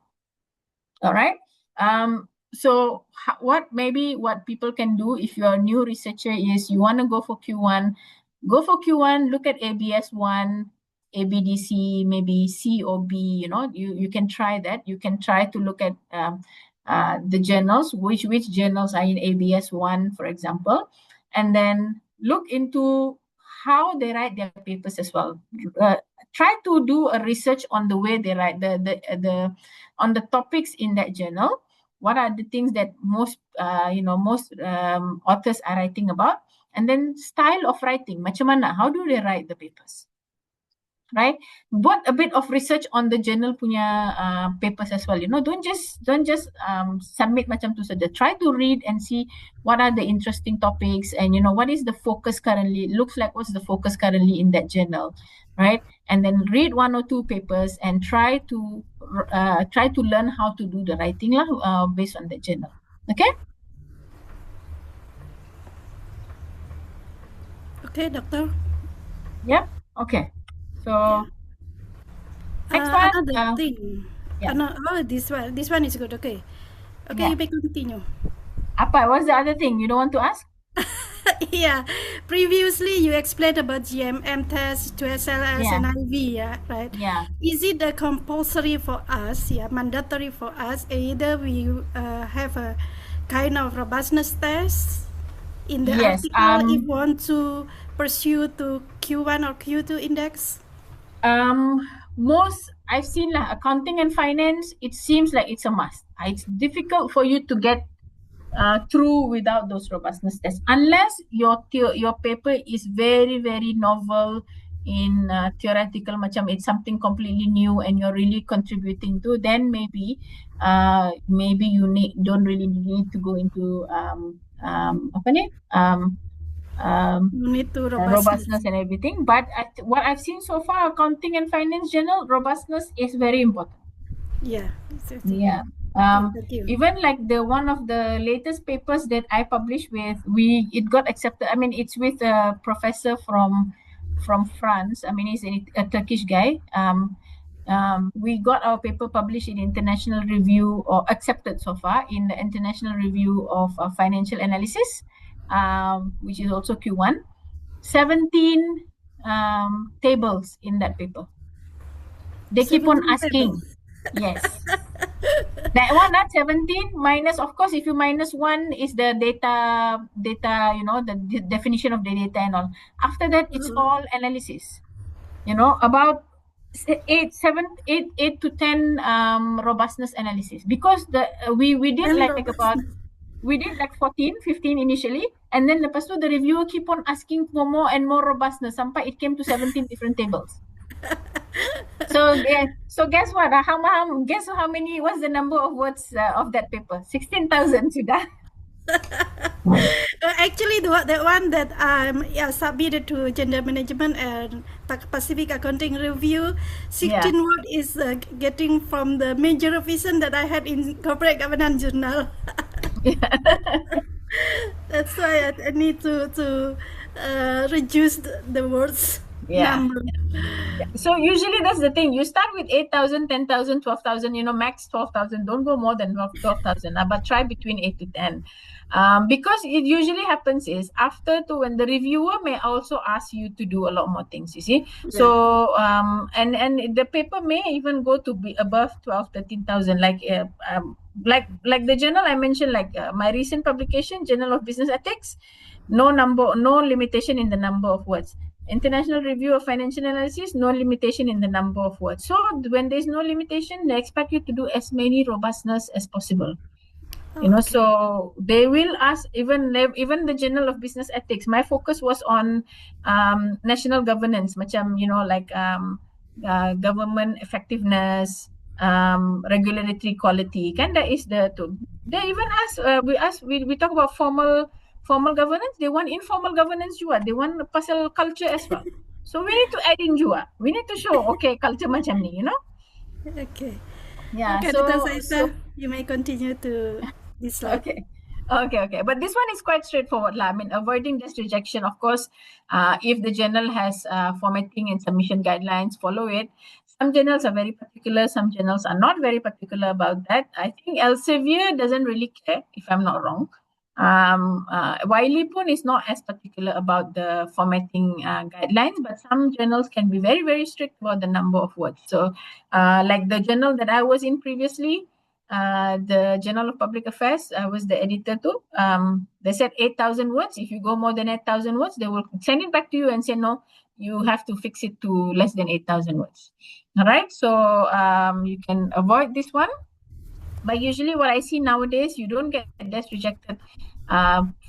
[SPEAKER 5] All right. So what people can do if you're a new researcher is you want to go for Q1, look at ABS 1, ABDC, maybe C or B, you can try that. You can try to look at the journals, which journals are in ABS 1, for example, and then look into how they write their papers as well. Try to do a research on the way they write on the topics in that journal. What are the things that most authors are writing about, and then style of writing, macam mana, how do they write the papers, right? But a bit of research on the journal punya papers as well. Don't just submit macam tu saja. Try to read and see what are the interesting topics and what is the focus currently. It looks like what's the focus currently in that journal, right? And then read 1 or 2 papers and try to learn how to do the writing based on that journal. Okay.
[SPEAKER 4] Okay, doctor.
[SPEAKER 5] Yep. Okay. So next one.
[SPEAKER 4] Another thing. Yeah. This one is good. Okay. Okay, yeah. You may continue.
[SPEAKER 5] Apa? What's the other thing you don't want to ask?
[SPEAKER 4] Yeah. Previously, you explained about GMM test, 2SLS, and IV, right?
[SPEAKER 5] Yeah.
[SPEAKER 4] Is it compulsory for us, mandatory for us? Either we have a kind of robustness test in the article if we want to pursue to Q1 or Q2 index?
[SPEAKER 5] Most I've seen accounting and finance, it seems like it's a must. It's difficult for you to get through without those robustness tests, unless your paper is very, very novel in theoretical, macam it's something completely new and you're really contributing to, then maybe you don't really need to go into
[SPEAKER 4] need to
[SPEAKER 5] robustness and everything. But what I've seen so far, accounting and finance journal, robustness is very important.
[SPEAKER 4] Yeah.
[SPEAKER 5] Yeah. Even like one of the latest papers that I published with, it got accepted. I mean, it's with a professor from France. I mean, he's a Turkish guy. We got our paper published in International Review, or accepted so far in the International Review of Financial Analysis, which is also Q1. 17 tables in that paper. They keep on asking. Yes. That one, not 17 minus, of course, if you minus 1 is the data, the definition of the data and all. After that, it's all analysis. About 8 to 10 robustness analysis, because we did we did like 14, 15 initially, and then lepas tu the reviewer keep on asking for more and more robustness sampai it came to 17 different tables. So yeah, so guess what? Guess how many? What's the number of words of that paper? 16,000 sudah.
[SPEAKER 4] Actually, the one that yeah, submitted to Gender Management and Pacific Accounting Review, 16 word is getting from the major revision that I had in Corporate Governance Journal. That's why I need to reduce the words number.
[SPEAKER 5] So usually that's the thing. You start with 8,000, 10,000, 12,000, max 12,000. Don't go more than 12,000, but try between 8 to 10. Because it usually happens is when the reviewer may also ask you to do a lot more things, you see. Yeah. So, and the paper may even go to be above 12, 13,000, like the journal I mentioned, like my recent publication, Journal of Business Ethics, no limitation in the number of words. International Review of Financial Analysis, no limitation in the number of words. So when there's no limitation, they expect you to do as many robustness as possible. So they will ask, even the Journal of Business Ethics. My focus was on national governance, macam government effectiveness, regulatory quality. Kan that is they even ask we talk about formal governance. They want informal governance juga. They want pasal culture as well. So we need to add in juga. We need to show culture macam ni,
[SPEAKER 4] Okay.
[SPEAKER 5] Yeah.
[SPEAKER 4] Okay, so you may continue to this slide.
[SPEAKER 5] Okay. But this one is quite straightforward lah. I mean, avoiding desk rejection. Of course, if the journal has formatting and submission guidelines, follow it. Some journals are very particular. Some journals are not very particular about that. I think Elsevier doesn't really care, if I'm not wrong. Wiley pun is not as particular about the formatting guidelines, but some journals can be very, very strict about the number of words. So like the journal that I was in previously, the Journal of Public Affairs, I was the editor too. They said 8,000 words. If you go more than 8,000 words, they will send it back to you and say, no, you have to fix it to less than 8,000 words. All right, so you can avoid this one. But usually what I see nowadays, you don't get desk rejected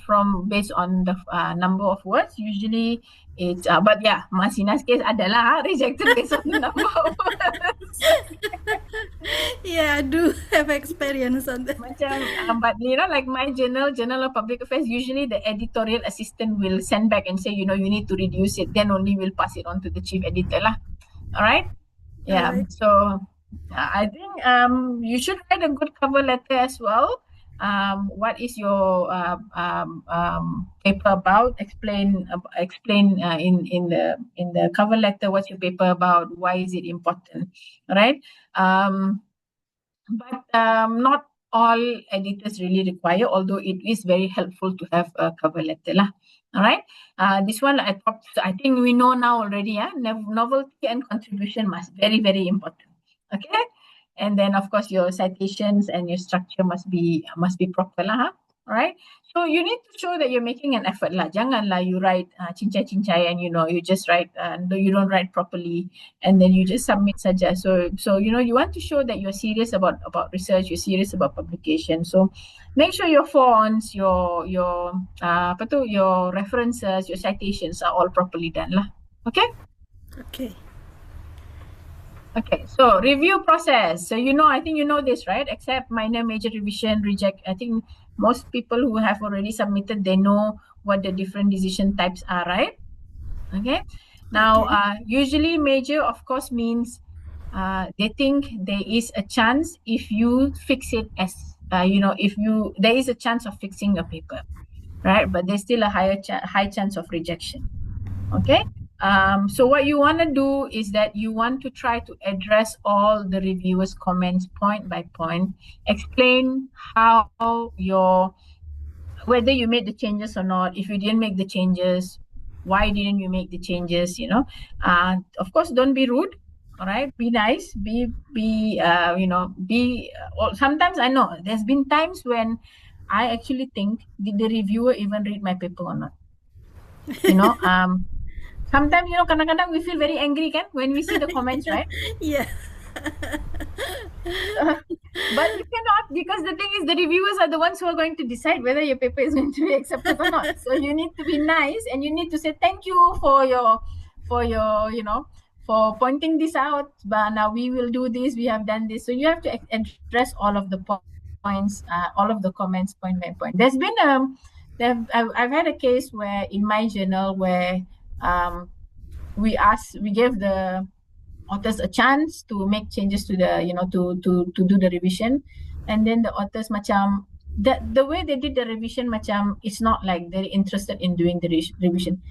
[SPEAKER 5] from based on the number of words. Usually it's, but yeah, Masina's case adalah rejected based on the number of words.
[SPEAKER 4] Yeah, I do have experience on that.
[SPEAKER 5] But like my Journal of Public Affairs, usually the editorial assistant will send back and say, you need to reduce it. Then only we'll pass it on to the chief editor lah. All right. Yeah. Right. So I think you should write a good cover letter as well. What is your paper about? Explain in the cover letter what's your paper about. Why is it important? Right. But not all editors really require, although it is very helpful to have a cover letter lah. All right. This one I think we know now already. Novelty and contribution must very, very important. Okay. And then of course your citations and your structure must be proper lah. All right. So you need to show that you're making an effort lah. Janganlah you write cincai and you just write you don't write properly and then you just submit saja. So you want to show that you're serious about research, you're serious about publication. So make sure your fonts, your references, your citations are all properly done lah. Okay?
[SPEAKER 4] Okay.
[SPEAKER 5] Okay, so review process. So I think you know this, right? Accept, minor, major revision, reject. I think most people who have already submitted, they know what the different decision types are, right? Okay. Now, usually major, of course, means they think there is a chance if you fix it as, there is a chance of fixing your paper, right? But there's still a high chance of rejection. Okay. So what you want to do is that you want to try to address all the reviewers' comments point by point, explain how whether you made the changes or not. If you didn't make the changes, why didn't you make the changes? Of course, don't be rude. All right, be nice. Sometimes I know there's been times when I actually think, did the reviewer even read my paper or not? Sometimes, kadang-kadang we feel very angry when we see the comments, right?
[SPEAKER 4] Yeah.
[SPEAKER 5] But you cannot, because the thing is the reviewers are the ones who are going to decide whether your paper is going to be accepted or not. So you need to be nice and you need to say thank you for your for pointing this out. But now we will do this. We have done this. So you have to address all of the points, all of the comments, point by point. There's been I've had a case where in my journal where we gave the authors a chance to make changes to the to do the revision, and then the authors macam the way they did the revision macam it's not like they're interested in doing the revision.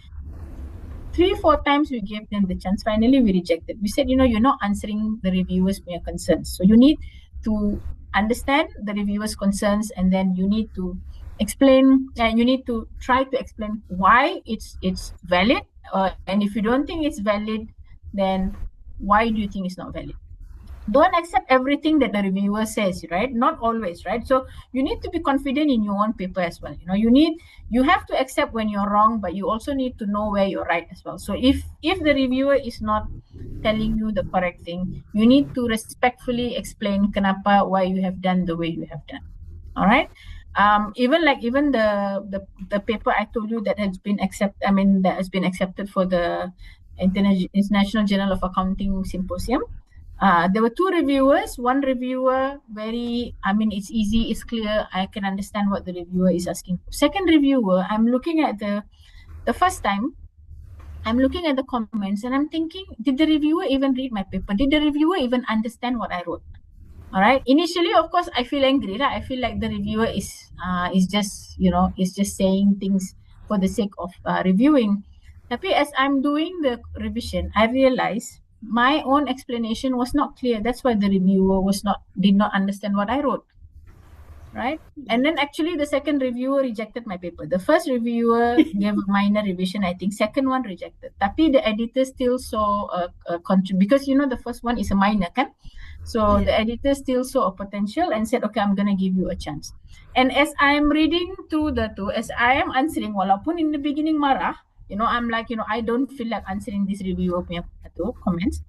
[SPEAKER 5] 3-4 times we gave them the chance. Finally we rejected. We said, you're not answering the reviewers' concerns, so you need to understand the reviewers' concerns, and then you need to explain, and you need to try to explain why it's valid, and if you don't think it's valid, then why do you think it's not valid? Don't accept everything that the reviewer says, right? Not always, right? So you need to be confident in your own paper as well. You have to accept when you're wrong, but you also need to know where you're right as well. So if the reviewer is not telling you the correct thing, you need to respectfully explain kenapa, why you have done the way you have done. All right. Even the paper I told you that has been accepted for the International Journal of Accounting Symposium. There were 2 reviewers. One reviewer, it's easy, it's clear, I can understand what the reviewer is asking for. Second reviewer, I'm looking at the first time, I'm looking at the comments and I'm thinking, did the reviewer even read my paper? Did the reviewer even understand what I wrote? All right. Initially, of course, I feel angry. Right? I feel like the reviewer is just saying things for the sake of reviewing. Tapi as I'm doing the revision, I realized my own explanation was not clear. That's why the reviewer did not understand what I wrote. Right? And then actually the second reviewer rejected my paper. The first reviewer gave a minor revision, I think. Second one rejected. Tapi the editor still saw a because the first one is a minor, kan? So the editor still saw a potential and said, okay, I'm going to give you a chance. And as I'm reading through as I am answering, walaupun in the beginning marah, I'm like, I don't feel like answering this reviewer punya comments.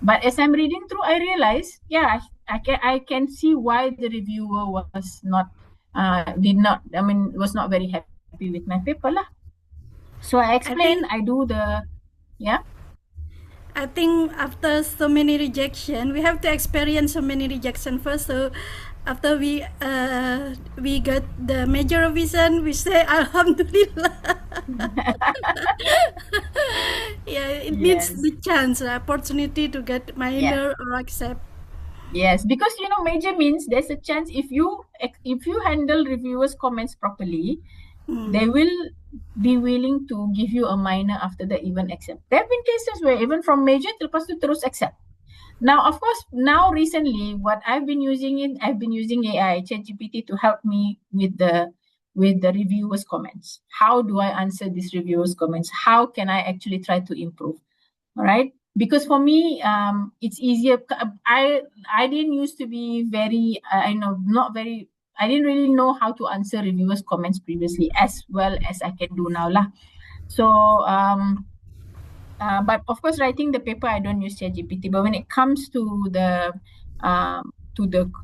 [SPEAKER 5] But as I'm reading through, I realize, I can see why the reviewer was not very happy with my paper lah. So I explain, I do the,
[SPEAKER 4] I think after so many rejection, we have to experience so many rejection first. So after we got the major revision, we say Alhamdulillah. It needs the chance, the opportunity to get minor or accept.
[SPEAKER 5] Yes, because major means there's a chance if you handle reviewers' comments properly, they will be willing to give you a minor after that, even accept. There have been cases where even from major lepas tu terus accept. Now, of course, recently what I've been using AI, ChatGPT, to help me with the reviewers' comments. How do I answer these reviewers' comments? How can I actually try to improve? All right. Because for me, it's easier. I didn't used to be very, I didn't really know how to answer reviewers' comments previously as well as I can do now lah. So, but of course, writing the paper, I don't use ChatGPT. But when it comes to the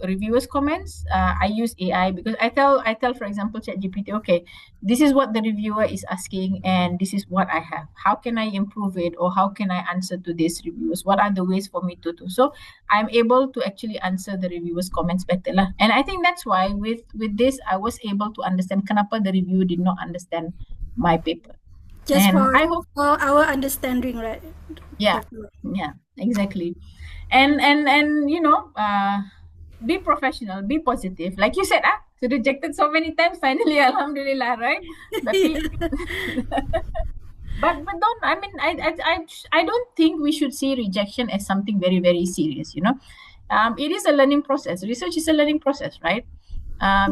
[SPEAKER 5] reviewers' comments, I use AI because I tell, for example, ChatGPT, okay, this is what the reviewer is asking, and this is what I have. How can I improve it, or how can I answer to these reviewers? What are the ways for me to do? So I'm able to actually answer the reviewers' comments better lah. And I think that's why with this, I was able to understand kenapa the reviewer did not understand my paper.
[SPEAKER 4] Just and I hope for our understanding, right?
[SPEAKER 5] Yeah, exactly. And be professional, be positive. Like you said, so rejected so many times, finally, Alhamdulillah, right? But don't, I don't think we should see rejection as something very, very serious, It is a learning process. Research is a learning process, right?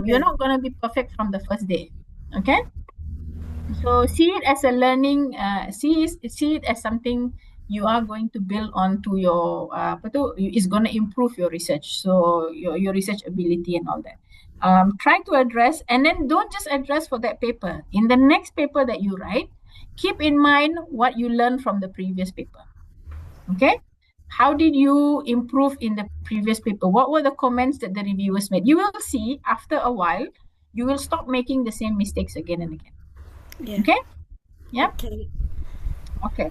[SPEAKER 5] You're not going to be perfect from the first day, okay? So see it as a learning, see it as something you are going to build onto your is going to improve your research, so your research ability and all that. Try to address, and then don't just address for that paper. In the next paper that you write, keep in mind what you learned from the previous paper. Okay, how did you improve in the previous paper? What were the comments that the reviewers made? You will see after a while you will stop making the same mistakes again and again. Okay. Yeah.
[SPEAKER 4] Okay.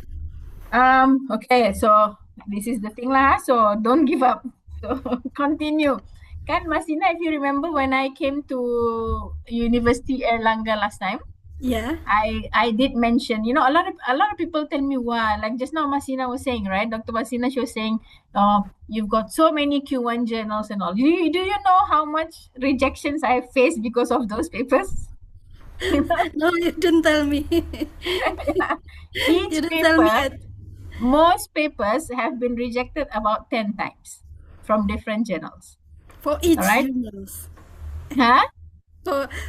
[SPEAKER 5] Okay, so This is the thing lah, so don't give up. So continue. Kan Masina, if you remember when I came to University Erlangga last time,
[SPEAKER 4] Yeah.
[SPEAKER 5] I did mention, you know, a lot of people tell me, wow, like just now Masina was saying, right? Dr. Masina, she was saying, oh, you've got so many Q1 journals and all. Do you know how much rejections I faced because of those papers?
[SPEAKER 4] No, you didn't tell me.
[SPEAKER 5] Each
[SPEAKER 4] You didn't tell me
[SPEAKER 5] paper,
[SPEAKER 4] yet.
[SPEAKER 5] most papers have been rejected about 10 times from different journals.
[SPEAKER 4] For each
[SPEAKER 5] All right.
[SPEAKER 4] journals.
[SPEAKER 5] Huh?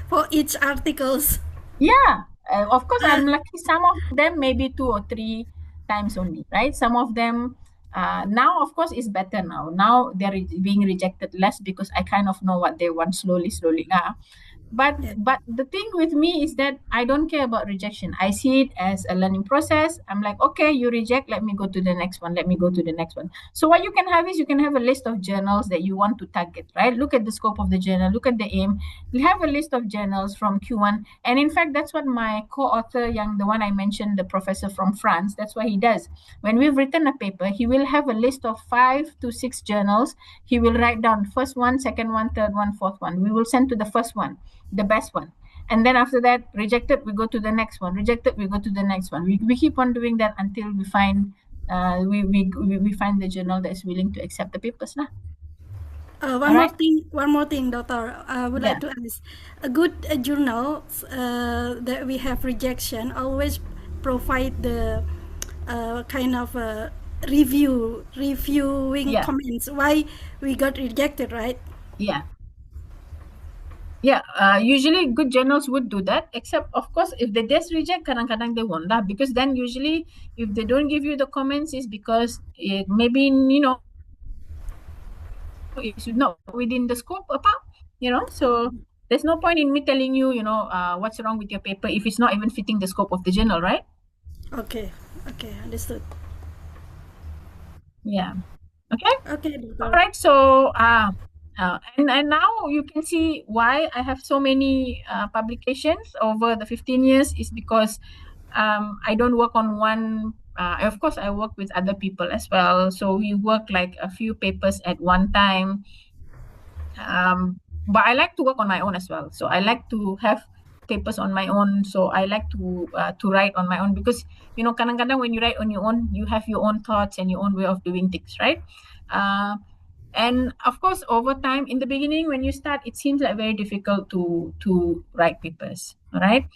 [SPEAKER 4] For each articles.
[SPEAKER 5] Yeah, of course, I'm lucky. Some of them maybe 2 or 3 times only, right? Some of them now, of course, is better now. Now they're being rejected less because I kind of know what they want slowly. But
[SPEAKER 4] Yeah.
[SPEAKER 5] but the thing with me is that I don't care about rejection. I see it as a learning process. I'm like, okay, you reject, let me go to the next one. Let me go to the next one. So what you can have is you can have a list of journals that you want to target, right? Look at the scope of the journal, look at the aim. You have a list of journals from Q1. And in fact, that's what my co-author, the one I mentioned, the professor from France, that's what he does. When we've written a paper, he will have a list of 5 to 6 journals. He will write down first one, second one, third one, fourth one. We will send to the first one, the best one, and then after that, rejected, we go to the next one, rejected, we go to the next one. We keep on doing that until we find we find the journal that is willing to accept the papers lah.
[SPEAKER 4] One more thing, Doctor. I would like
[SPEAKER 5] Yeah.
[SPEAKER 4] to ask. A good journal that we have rejection always provide the kind of reviewing
[SPEAKER 5] Yeah.
[SPEAKER 4] comments why we got rejected, right?
[SPEAKER 5] Yeah, usually good journals would do that, except of course if they just reject, kadang-kadang they won't lah, because then usually if they don't give you the comments is because it maybe, you know, it's not within the scope so there's no point in me telling you, what's wrong with your paper if it's not even fitting the scope of the journal, right?
[SPEAKER 4] Okay, understood.
[SPEAKER 5] Yeah. Okay.
[SPEAKER 4] Okay, Doctor.
[SPEAKER 5] All right. So and now you can see why I have so many publications over the 15 years is because I don't work on one. Of course, I work with other people as well. So we work like a few papers at one time. But I like to work on my own as well. So I like to have papers on my own. So I like to write on my own because, kadang-kadang when you write on your own, you have your own thoughts and your own way of doing things, right? And of course, over time, in the beginning, when you start, it seems like very difficult to write papers, right?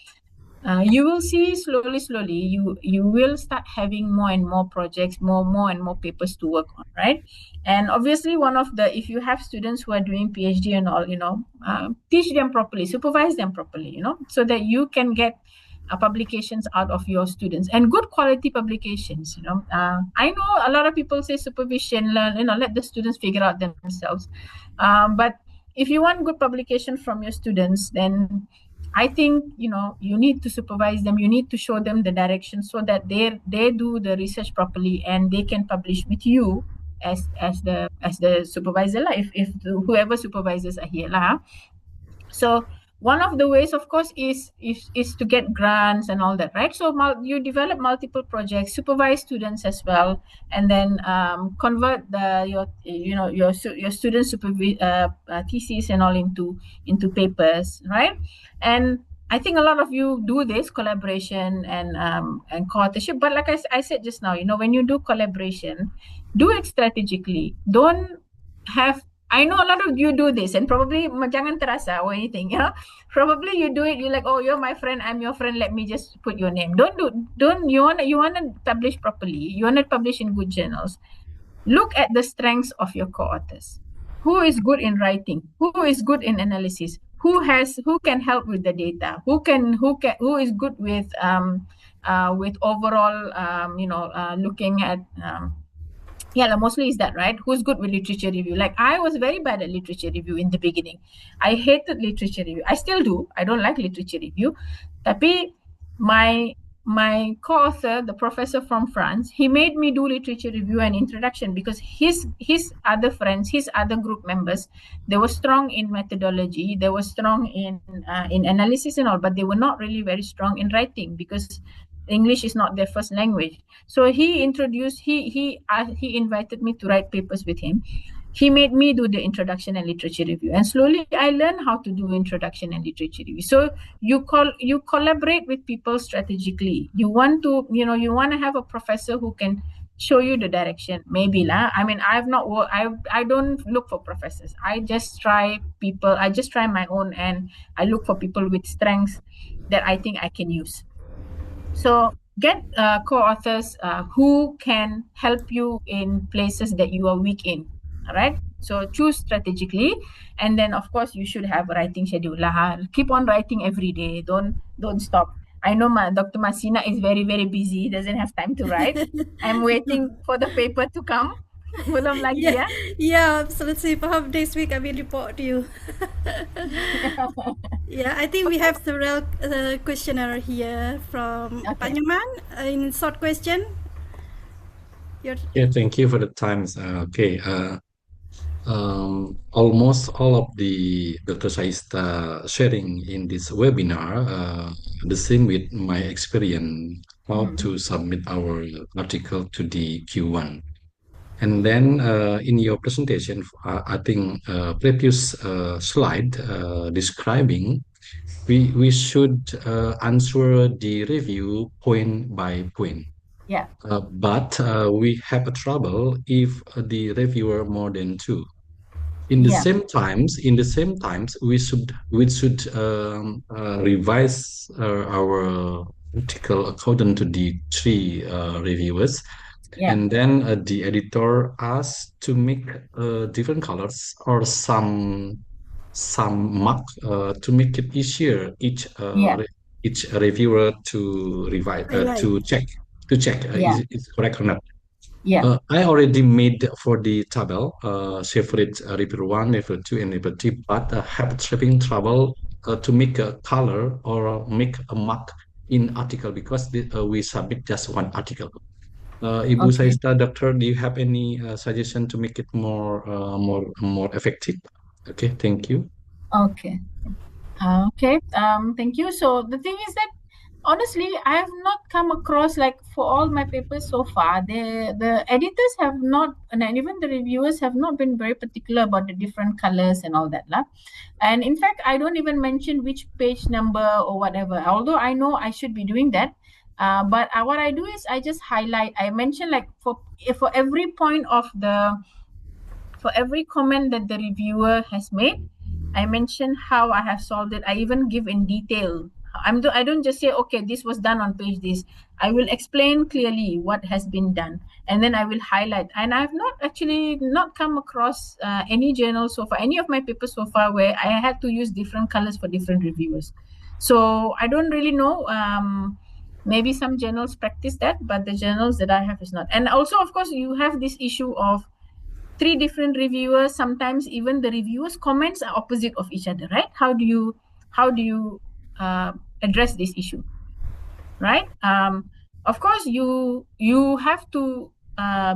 [SPEAKER 5] You will see slowly, you will start having more and more projects, more and more papers to work on, right? And obviously, if you have students who are doing PhD and all, teach them properly, supervise them properly, so that you can get publications out of your students and good quality publications. I know a lot of people say supervision, let the students figure out themselves. But if you want good publication from your students, then I think you need to supervise them. You need to show them the direction so that they do the research properly and they can publish with you as the supervisor lah. If whoever supervisors are here lah. So one of the ways, of course, is to get grants and all that, right? So you develop multiple projects, supervise students as well, and then convert your student theses and all into papers, right? And I think a lot of you do this collaboration and co-authorship. But like I said just now, when you do collaboration, do it strategically. Don't have. I know a lot of you do this, and probably jangan terasa or anything, Probably you do it. You're like, oh, you're my friend, I'm your friend. Let me just put your name. Don't. You wanna publish properly. You wanna publish in good journals. Look at the strengths of your co-authors. Who is good in writing? Who is good in analysis? Who can help with the data? Who is good with overall looking at mostly is that, right? Who's good with literature review? Like I was very bad at literature review in the beginning. I hated literature review. I still do. I don't like literature review. Tapi my co-author, the professor from France, he made me do literature review and introduction because his other friends, his other group members, they were strong in methodology, they were strong in analysis and all, but they were not really very strong in writing because English is not their first language. So he invited me to write papers with him. He made me do the introduction and literature review, and slowly I learned how to do introduction and literature review. So you collaborate with people strategically. You want to have a professor who can show you the direction. Maybe lah. I mean, I don't look for professors. I just try my own, and I look for people with strengths that I think I can use. So get co-authors who can help you in places that you are weak in. All right. So choose strategically, and then of course you should have a writing schedule. Keep on writing every day. Don't stop. I know Dr. Masina is very, very busy. Doesn't have time to write. I'm waiting for the paper to come. Belum lagi ya.
[SPEAKER 4] Yeah, absolutely. Perhaps next week I will report to you. Yeah, I think we have several questioner here from Pak Nyoman in short question.
[SPEAKER 6] Yeah, thank you for the times. Almost all of the Dr. Saista sharing in this webinar, the same with my experience, how to submit our article to the Q1. And then in your presentation, I think previous slide describing, we should answer the review point by point.
[SPEAKER 5] Yeah.
[SPEAKER 6] But we have a trouble if the reviewer more than two. In the same times, we should revise our article according to the three reviewers.
[SPEAKER 5] Yeah.
[SPEAKER 6] And then the editor asks to make different colors or some mark to make it easier each reviewer to revise to check is it correct or not.
[SPEAKER 5] Yeah.
[SPEAKER 6] I already made for the table favorite reviewer 1, reviewer 2, and reviewer 3, but I have trouble to make a color or make a mark in article because we submit just one article. Ibu Saista, Doctor, do you have any suggestion to make it more effective? Okay, thank you.
[SPEAKER 5] Okay. Thank you. So the thing is that honestly, I have not come across, like, for all my papers so far, the editors have not, and even the reviewers have not been very particular about the different colors and all that lah. And in fact, I don't even mention which page number or whatever, although I know I should be doing that. But what I do is I just highlight. I mention, like, for every point of for every comment that the reviewer has made, I mention how I have solved it. I even give in detail. I don't just say, okay, this was done on page this. I will explain clearly what has been done, and then I will highlight. And I've not come across any journal so far, any of my papers so far, where I had to use different colors for different reviewers. So I don't really know. Maybe some journals practice that, but the journals that I have is not. And also, of course, you have this issue of 3 different reviewers. Sometimes even the reviewers' comments are opposite of each other, right? How do you address this issue, right? Of course, you have to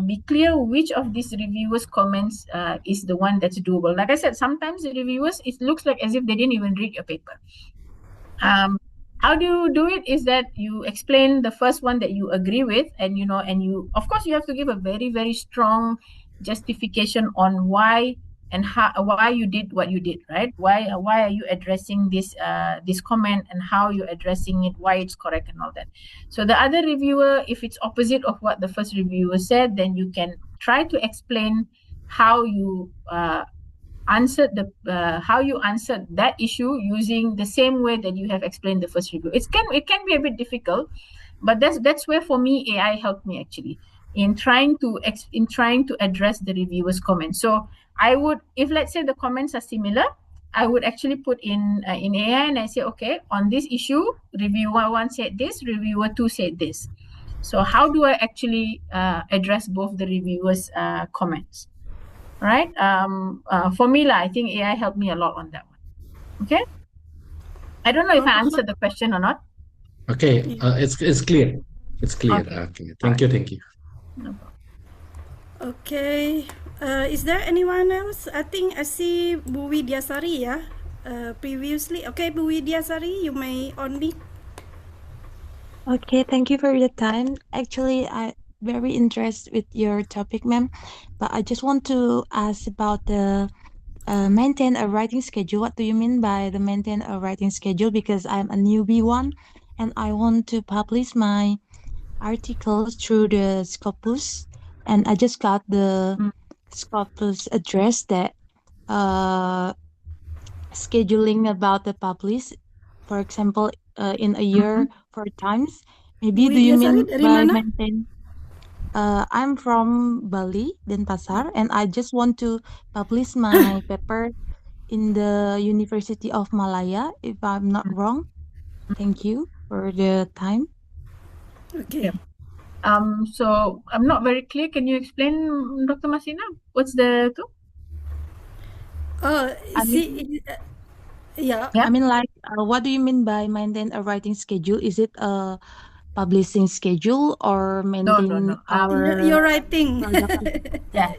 [SPEAKER 5] be clear which of these reviewers' comments is the one that's doable. Like I said, sometimes the reviewers, it looks like as if they didn't even read your paper. How do you do it is that you explain the first one that you agree with, and you of course you have to give a very, very strong justification on why and why you did what you did, right? Why are you addressing this comment, and how you're addressing it, why it's correct and all that. So the other reviewer, if it's opposite of what the first reviewer said, then you can try to explain how you answered that issue using the same way that you have explained the first review. It can be a bit difficult, but that's where for me AI helped me actually in trying to address the reviewer's comments. So I would, if let's say the comments are similar, I would actually put in AI, and I say, okay, on this issue, reviewer 1 said this, reviewer 2 said this. So how do I actually address both the reviewers' comments? Right? For me, I think AI helped me a lot on that one. Okay. I don't know if I answered the question or not.
[SPEAKER 6] Okay, it's clear. It's clear. Okay. Thank you.
[SPEAKER 5] No problem.
[SPEAKER 4] Okay. Is there anyone else? I think I see Bu Widyasari, yeah. Previously. Okay, Bu Widyasari, you may on me.
[SPEAKER 7] Okay, thank you for the time. Actually, I very interested with your topic, ma'am. But I just want to ask about the maintain a writing schedule. What do you mean by the maintain a writing schedule? Because I'm a newbie one, and I want to publish my articles through the Scopus, and I just got the Scopus address that uh scheduling about the publish. For example, in a year 4 times. Maybe
[SPEAKER 4] Bu
[SPEAKER 7] do you
[SPEAKER 4] Widya Sari
[SPEAKER 7] mean
[SPEAKER 4] dari
[SPEAKER 7] by
[SPEAKER 4] mana?
[SPEAKER 7] maintain? I'm from Bali, Denpasar, and I just want to publish my paper in the University of Malaya, if I'm not wrong. Thank you for the time.
[SPEAKER 4] Okay.
[SPEAKER 5] So I'm not very clear. Can you explain, Dr. Masina? What's the two?
[SPEAKER 4] Oh,
[SPEAKER 7] I mean,
[SPEAKER 4] see, yeah.
[SPEAKER 5] Yeah.
[SPEAKER 7] I mean, like, what do you mean by maintain a writing schedule? Is it a publishing schedule or
[SPEAKER 5] No.
[SPEAKER 7] maintain our
[SPEAKER 4] You're writing.
[SPEAKER 7] product?
[SPEAKER 5] Yeah.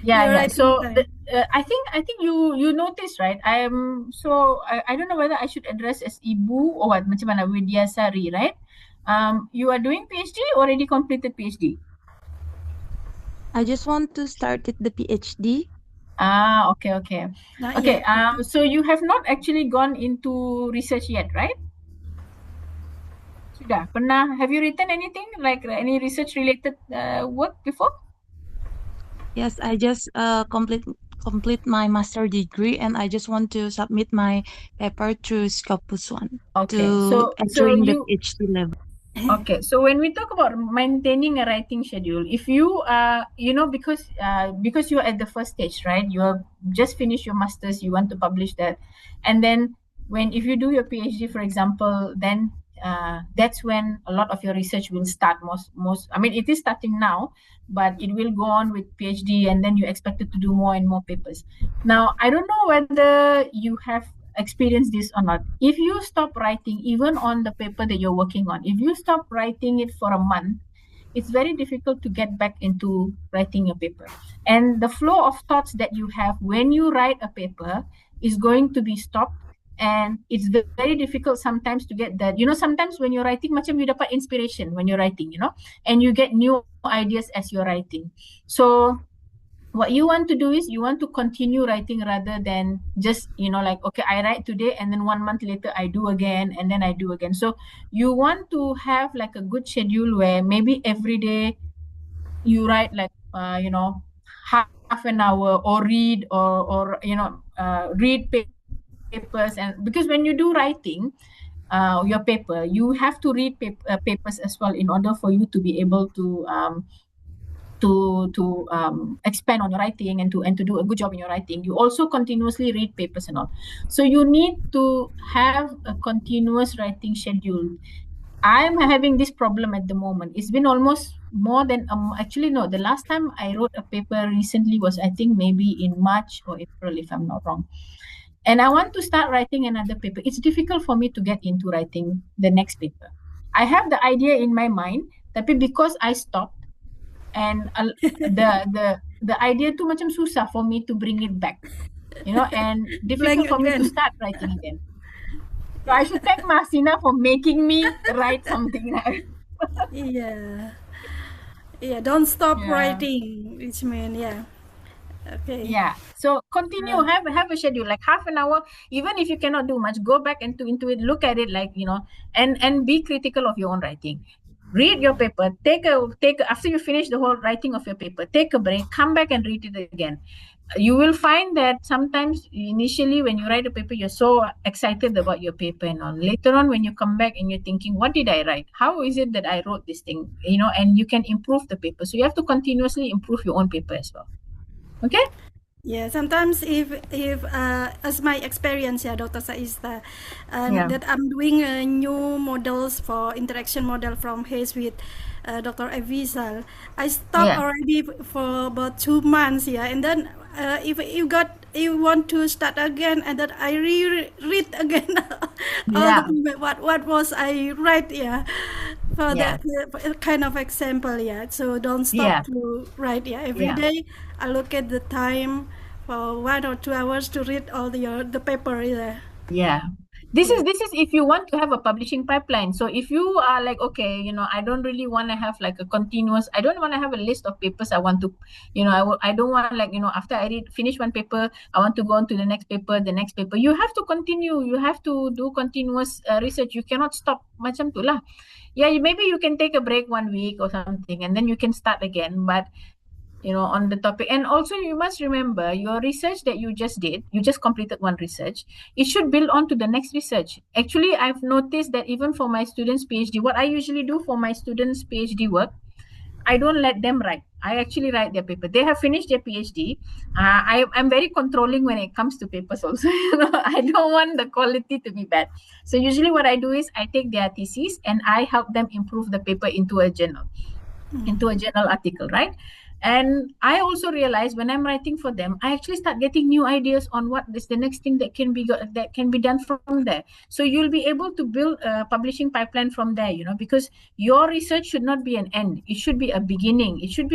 [SPEAKER 4] You're writing
[SPEAKER 5] So
[SPEAKER 4] time.
[SPEAKER 5] I think you noticed, right? I don't know whether I should address as Ibu or what, macam mana, Widya Sari, right? You are doing PhD, already completed PhD.
[SPEAKER 7] I just want to start with the PhD.
[SPEAKER 5] Okay.
[SPEAKER 4] Not
[SPEAKER 5] Okay.
[SPEAKER 4] yet.
[SPEAKER 5] So you have not actually gone into research yet, right? Sudah pernah? Have you written anything like any research related work before?
[SPEAKER 7] Yes, I just complete my master degree, and I just want to submit my paper through Scopus One
[SPEAKER 5] Okay.
[SPEAKER 7] to
[SPEAKER 5] So
[SPEAKER 7] entering the
[SPEAKER 5] you
[SPEAKER 7] PhD level.
[SPEAKER 5] Okay, so when we talk about maintaining a writing schedule, if you because you're at the first stage, right? You have just finished your masters, you want to publish that, and then if you do your PhD, for example, then that's when a lot of your research will start. Most, I mean, it is starting now, but it will go on with PhD, and then you're expected to do more and more papers. Now, I don't know whether you have experience this or not. If you stop writing, even on the paper that you're working on, if you stop writing it for a month, it's very difficult to get back into writing your paper. And the flow of thoughts that you have when you write a paper is going to be stopped. And it's very difficult sometimes to get that. Sometimes when you're writing, macam you dapat inspiration when you're writing, and you get new ideas as you're writing. So what you want to do is you want to continue writing rather than just like, okay, I write today and then 1 month later I do again and then I do again. So you want to have like a good schedule where maybe every day you write like half an hour, or read or read papers. And because when you do writing your paper, you have to read papers as well in order for you to be able to expand on your writing and to do a good job in your writing. You also continuously read papers and all. So you need to have a continuous writing schedule. I'm having this problem at the moment. It's been almost more than actually no, the last time I wrote a paper recently was, I think, maybe in March or April, if I'm not wrong. And I want to start writing another paper. It's difficult for me to get into writing the next paper. I have the idea in my mind, tapi because I stopped, and the idea too macam susah for me to bring it back, and difficult for me to start writing again. So I should thank Masina for making me write something now.
[SPEAKER 4] Yeah, don't stop writing, which means, okay.
[SPEAKER 5] Yeah, so continue, have a schedule, like half an hour, even if you cannot do much, go back into it, look at it, like, and be critical of your own writing. Read your paper, take after you finish the whole writing of your paper, take a break, come back and read it again. You will find that sometimes initially when you write a paper, you're so excited about your paper, and all. Later on, when you come back and you're thinking, what did I write? How is it that I wrote this thing? And you can improve the paper. So you have to continuously improve your own paper as well. Okay?
[SPEAKER 4] Yeah, sometimes if as my experience, Dr. Saista, that I'm doing new models for interaction model from Hayes with Dr. Avisal, I stopped already for about 2 months, and then if you want to start again, and then I reread again what was I write, for that kind of example, so don't stop to write, every day I look at the time for 1 or 2 hours to read all the paper.
[SPEAKER 5] This is if you want to have a publishing pipeline. So if you are like, okay, I don't really want to have like a continuous, I don't want to have a list of papers I want to, I don't want like, after I finish one paper, I want to go on to the next paper. You have to continue, you have to do continuous research. You cannot stop macam tu lah. Yeah, maybe you can take a break 1 week or something, and then you can start again. But on the topic. And also you must remember your research that you just did, you just completed one research, it should build on to the next research. Actually, I've noticed that even for my students' PhD, what I usually do for my students' PhD work, I don't let them write. I actually write their paper. They have finished their PhD. I'm very controlling when it comes to papers also. I don't want the quality to be bad. So usually what I do is I take their thesis and I help them improve the paper into a journal article, right? And I also realize when I'm writing for them, I actually start getting new ideas on what is the next thing that can be done from there. So you'll be able to build a publishing pipeline from there, because your research should not be an end. It should be a beginning. It should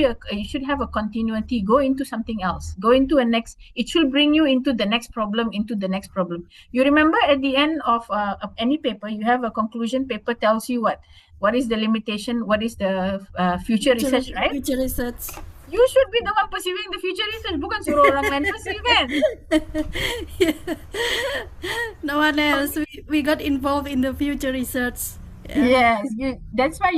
[SPEAKER 5] have a continuity. Go into something else. Go into a next. It should bring you into the next problem. You remember at the end of any paper, you have a conclusion paper tells you what is the limitation, what is the future research, right?
[SPEAKER 4] Future research.
[SPEAKER 5] You should be the one pursuing the future research, bukan suruh orang lain pursue kan?
[SPEAKER 4] No one else. We got involved in the future research.
[SPEAKER 5] Yes, that's why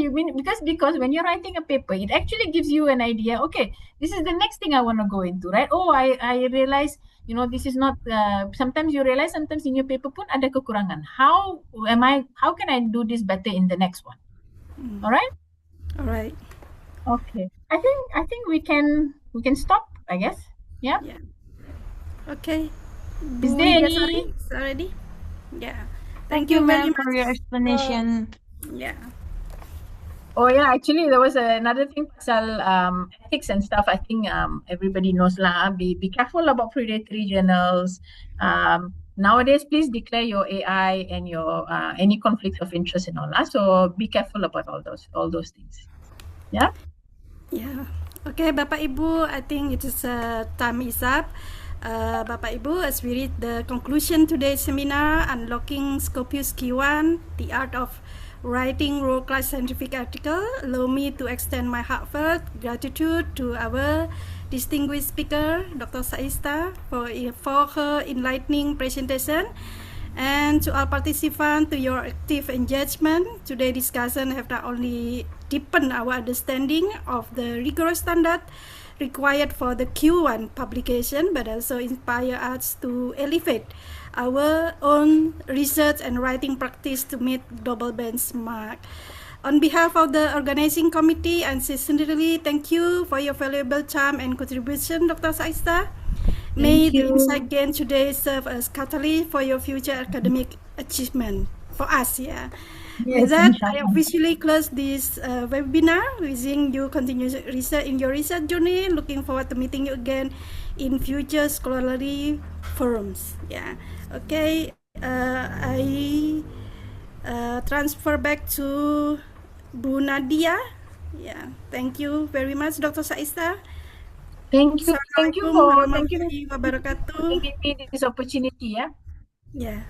[SPEAKER 5] because when you're writing a paper, it actually gives you an idea. Okay, this is the next thing I want to go into, right? Oh, I realize, this is not. Sometimes you realize, sometimes in your paper pun ada kekurangan. How can I do this better in the next one? All right. Okay. I think we can stop, I guess. Yeah.
[SPEAKER 4] Okay.
[SPEAKER 5] Is there any?
[SPEAKER 4] Already? Yeah.
[SPEAKER 7] Thank you, ma'am, for your explanation.
[SPEAKER 4] Yeah.
[SPEAKER 5] Oh yeah, actually there was another thing pasal ethics and stuff. I think everybody knows lah. Be careful about predatory journals. Nowadays, please declare your AI and your any conflicts of interest and all that. So be careful about all those things. Yeah.
[SPEAKER 4] Yeah. Okay, Bapak Ibu, I think it is time is up. Bapak Ibu, as we read the conclusion today's seminar, Unlocking Scopus Q1, The Art of Writing World-Class Scientific Article, allow me to extend my heartfelt gratitude to our distinguished speaker, Dr. Saista, for her enlightening presentation, and to all participants, to your active engagement. Today's discussion have not only deepened our understanding of the rigorous standard required for the Q1 publication, but also inspire us to elevate our own research and writing practice to meet global benchmark. On behalf of the organizing committee, I sincerely thank you for your valuable time and contribution, Dr. Saista. May the insight gained today serve as catalyst for your future academic achievement for us. Yeah.
[SPEAKER 5] Yes,
[SPEAKER 4] With that,
[SPEAKER 5] inshallah.
[SPEAKER 4] I officially close this webinar, wishing you continuous research in your research journey. Looking forward to meeting you again in future scholarly forums. Yeah. Okay. I transfer back to Bu Nadia. Yeah. Thank you very much, Dr. Saista.
[SPEAKER 5] Thank you
[SPEAKER 4] Assalamualaikum
[SPEAKER 5] for
[SPEAKER 4] warahmatullahi wabarakatuh.
[SPEAKER 5] giving me this opportunity. Yeah.
[SPEAKER 4] Yeah.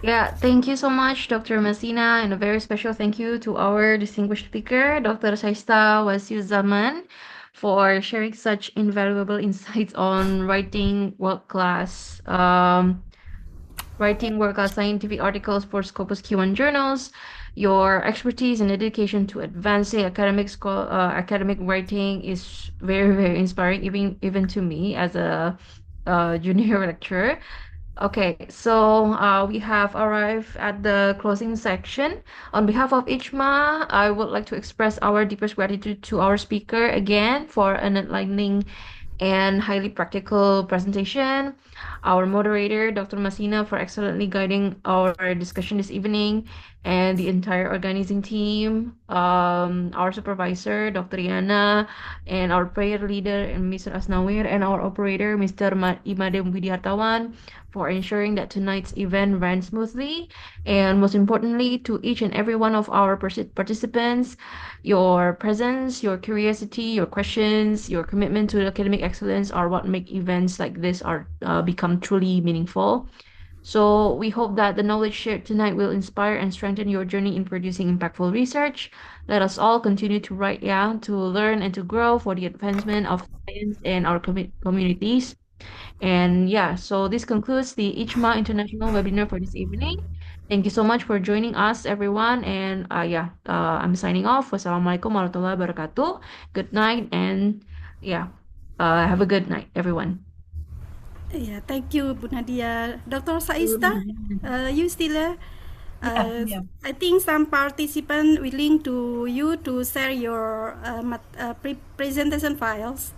[SPEAKER 1] Yeah, thank you so much, Dr. Messina, and a very special thank you to our distinguished speaker, Dr. Saista Wasiuzaman, for sharing such invaluable insights on writing world-class scientific articles for Scopus Q1 journals. Your expertise and dedication to advancing academic writing is very, very inspiring, even to me as a junior lecturer. Okay, so we have arrived at the closing section. On behalf of IJMA, I would like to express our deepest gratitude to our speaker again for an enlightening and highly practical presentation. Our moderator, Dr. Messina, for excellently guiding our discussion this evening, and the entire organizing team, our supervisor, Dr. Yana, and our prayer leader, Mr. Asnawir, and our operator, Mr. Imadem Widiartawan, for ensuring that tonight's event ran smoothly. And most importantly, to each and every one of our participants, your presence, your curiosity, your questions, your commitment to academic excellence are what make events like this become truly meaningful. So we hope that the knowledge shared tonight will inspire and strengthen your journey in producing impactful research. Let us all continue to write, to learn and to grow for the advancement of science and our communities. And so this concludes the ICHMA International webinar for this evening. Thank you so much for joining us, everyone. And I'm signing off. Wassalamualaikum warahmatullahi wabarakatuh. Good night, and have a good night, everyone.
[SPEAKER 4] Yeah, thank you, Bu Nadia. Dr. Saista, you still there?
[SPEAKER 5] Yeah.
[SPEAKER 4] I think some participants willing to you to share your presentation files.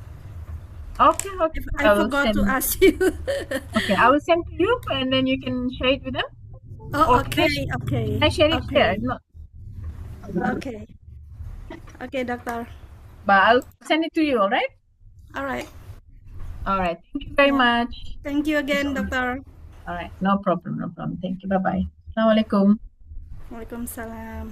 [SPEAKER 5] Okay.
[SPEAKER 4] I forgot to ask you.
[SPEAKER 5] Okay, I will send to you, and then you can share it with them.
[SPEAKER 4] Oh,
[SPEAKER 5] Or can
[SPEAKER 4] okay.
[SPEAKER 5] I share it here? Not.
[SPEAKER 4] Okay, doctor.
[SPEAKER 5] But I'll send it to you. All right.
[SPEAKER 4] All right.
[SPEAKER 5] Thank you very much.
[SPEAKER 4] Thank you again, doctor.
[SPEAKER 5] All right. No problem. Thank you. Bye bye. Assalamualaikum.
[SPEAKER 4] Waalaikumsalam.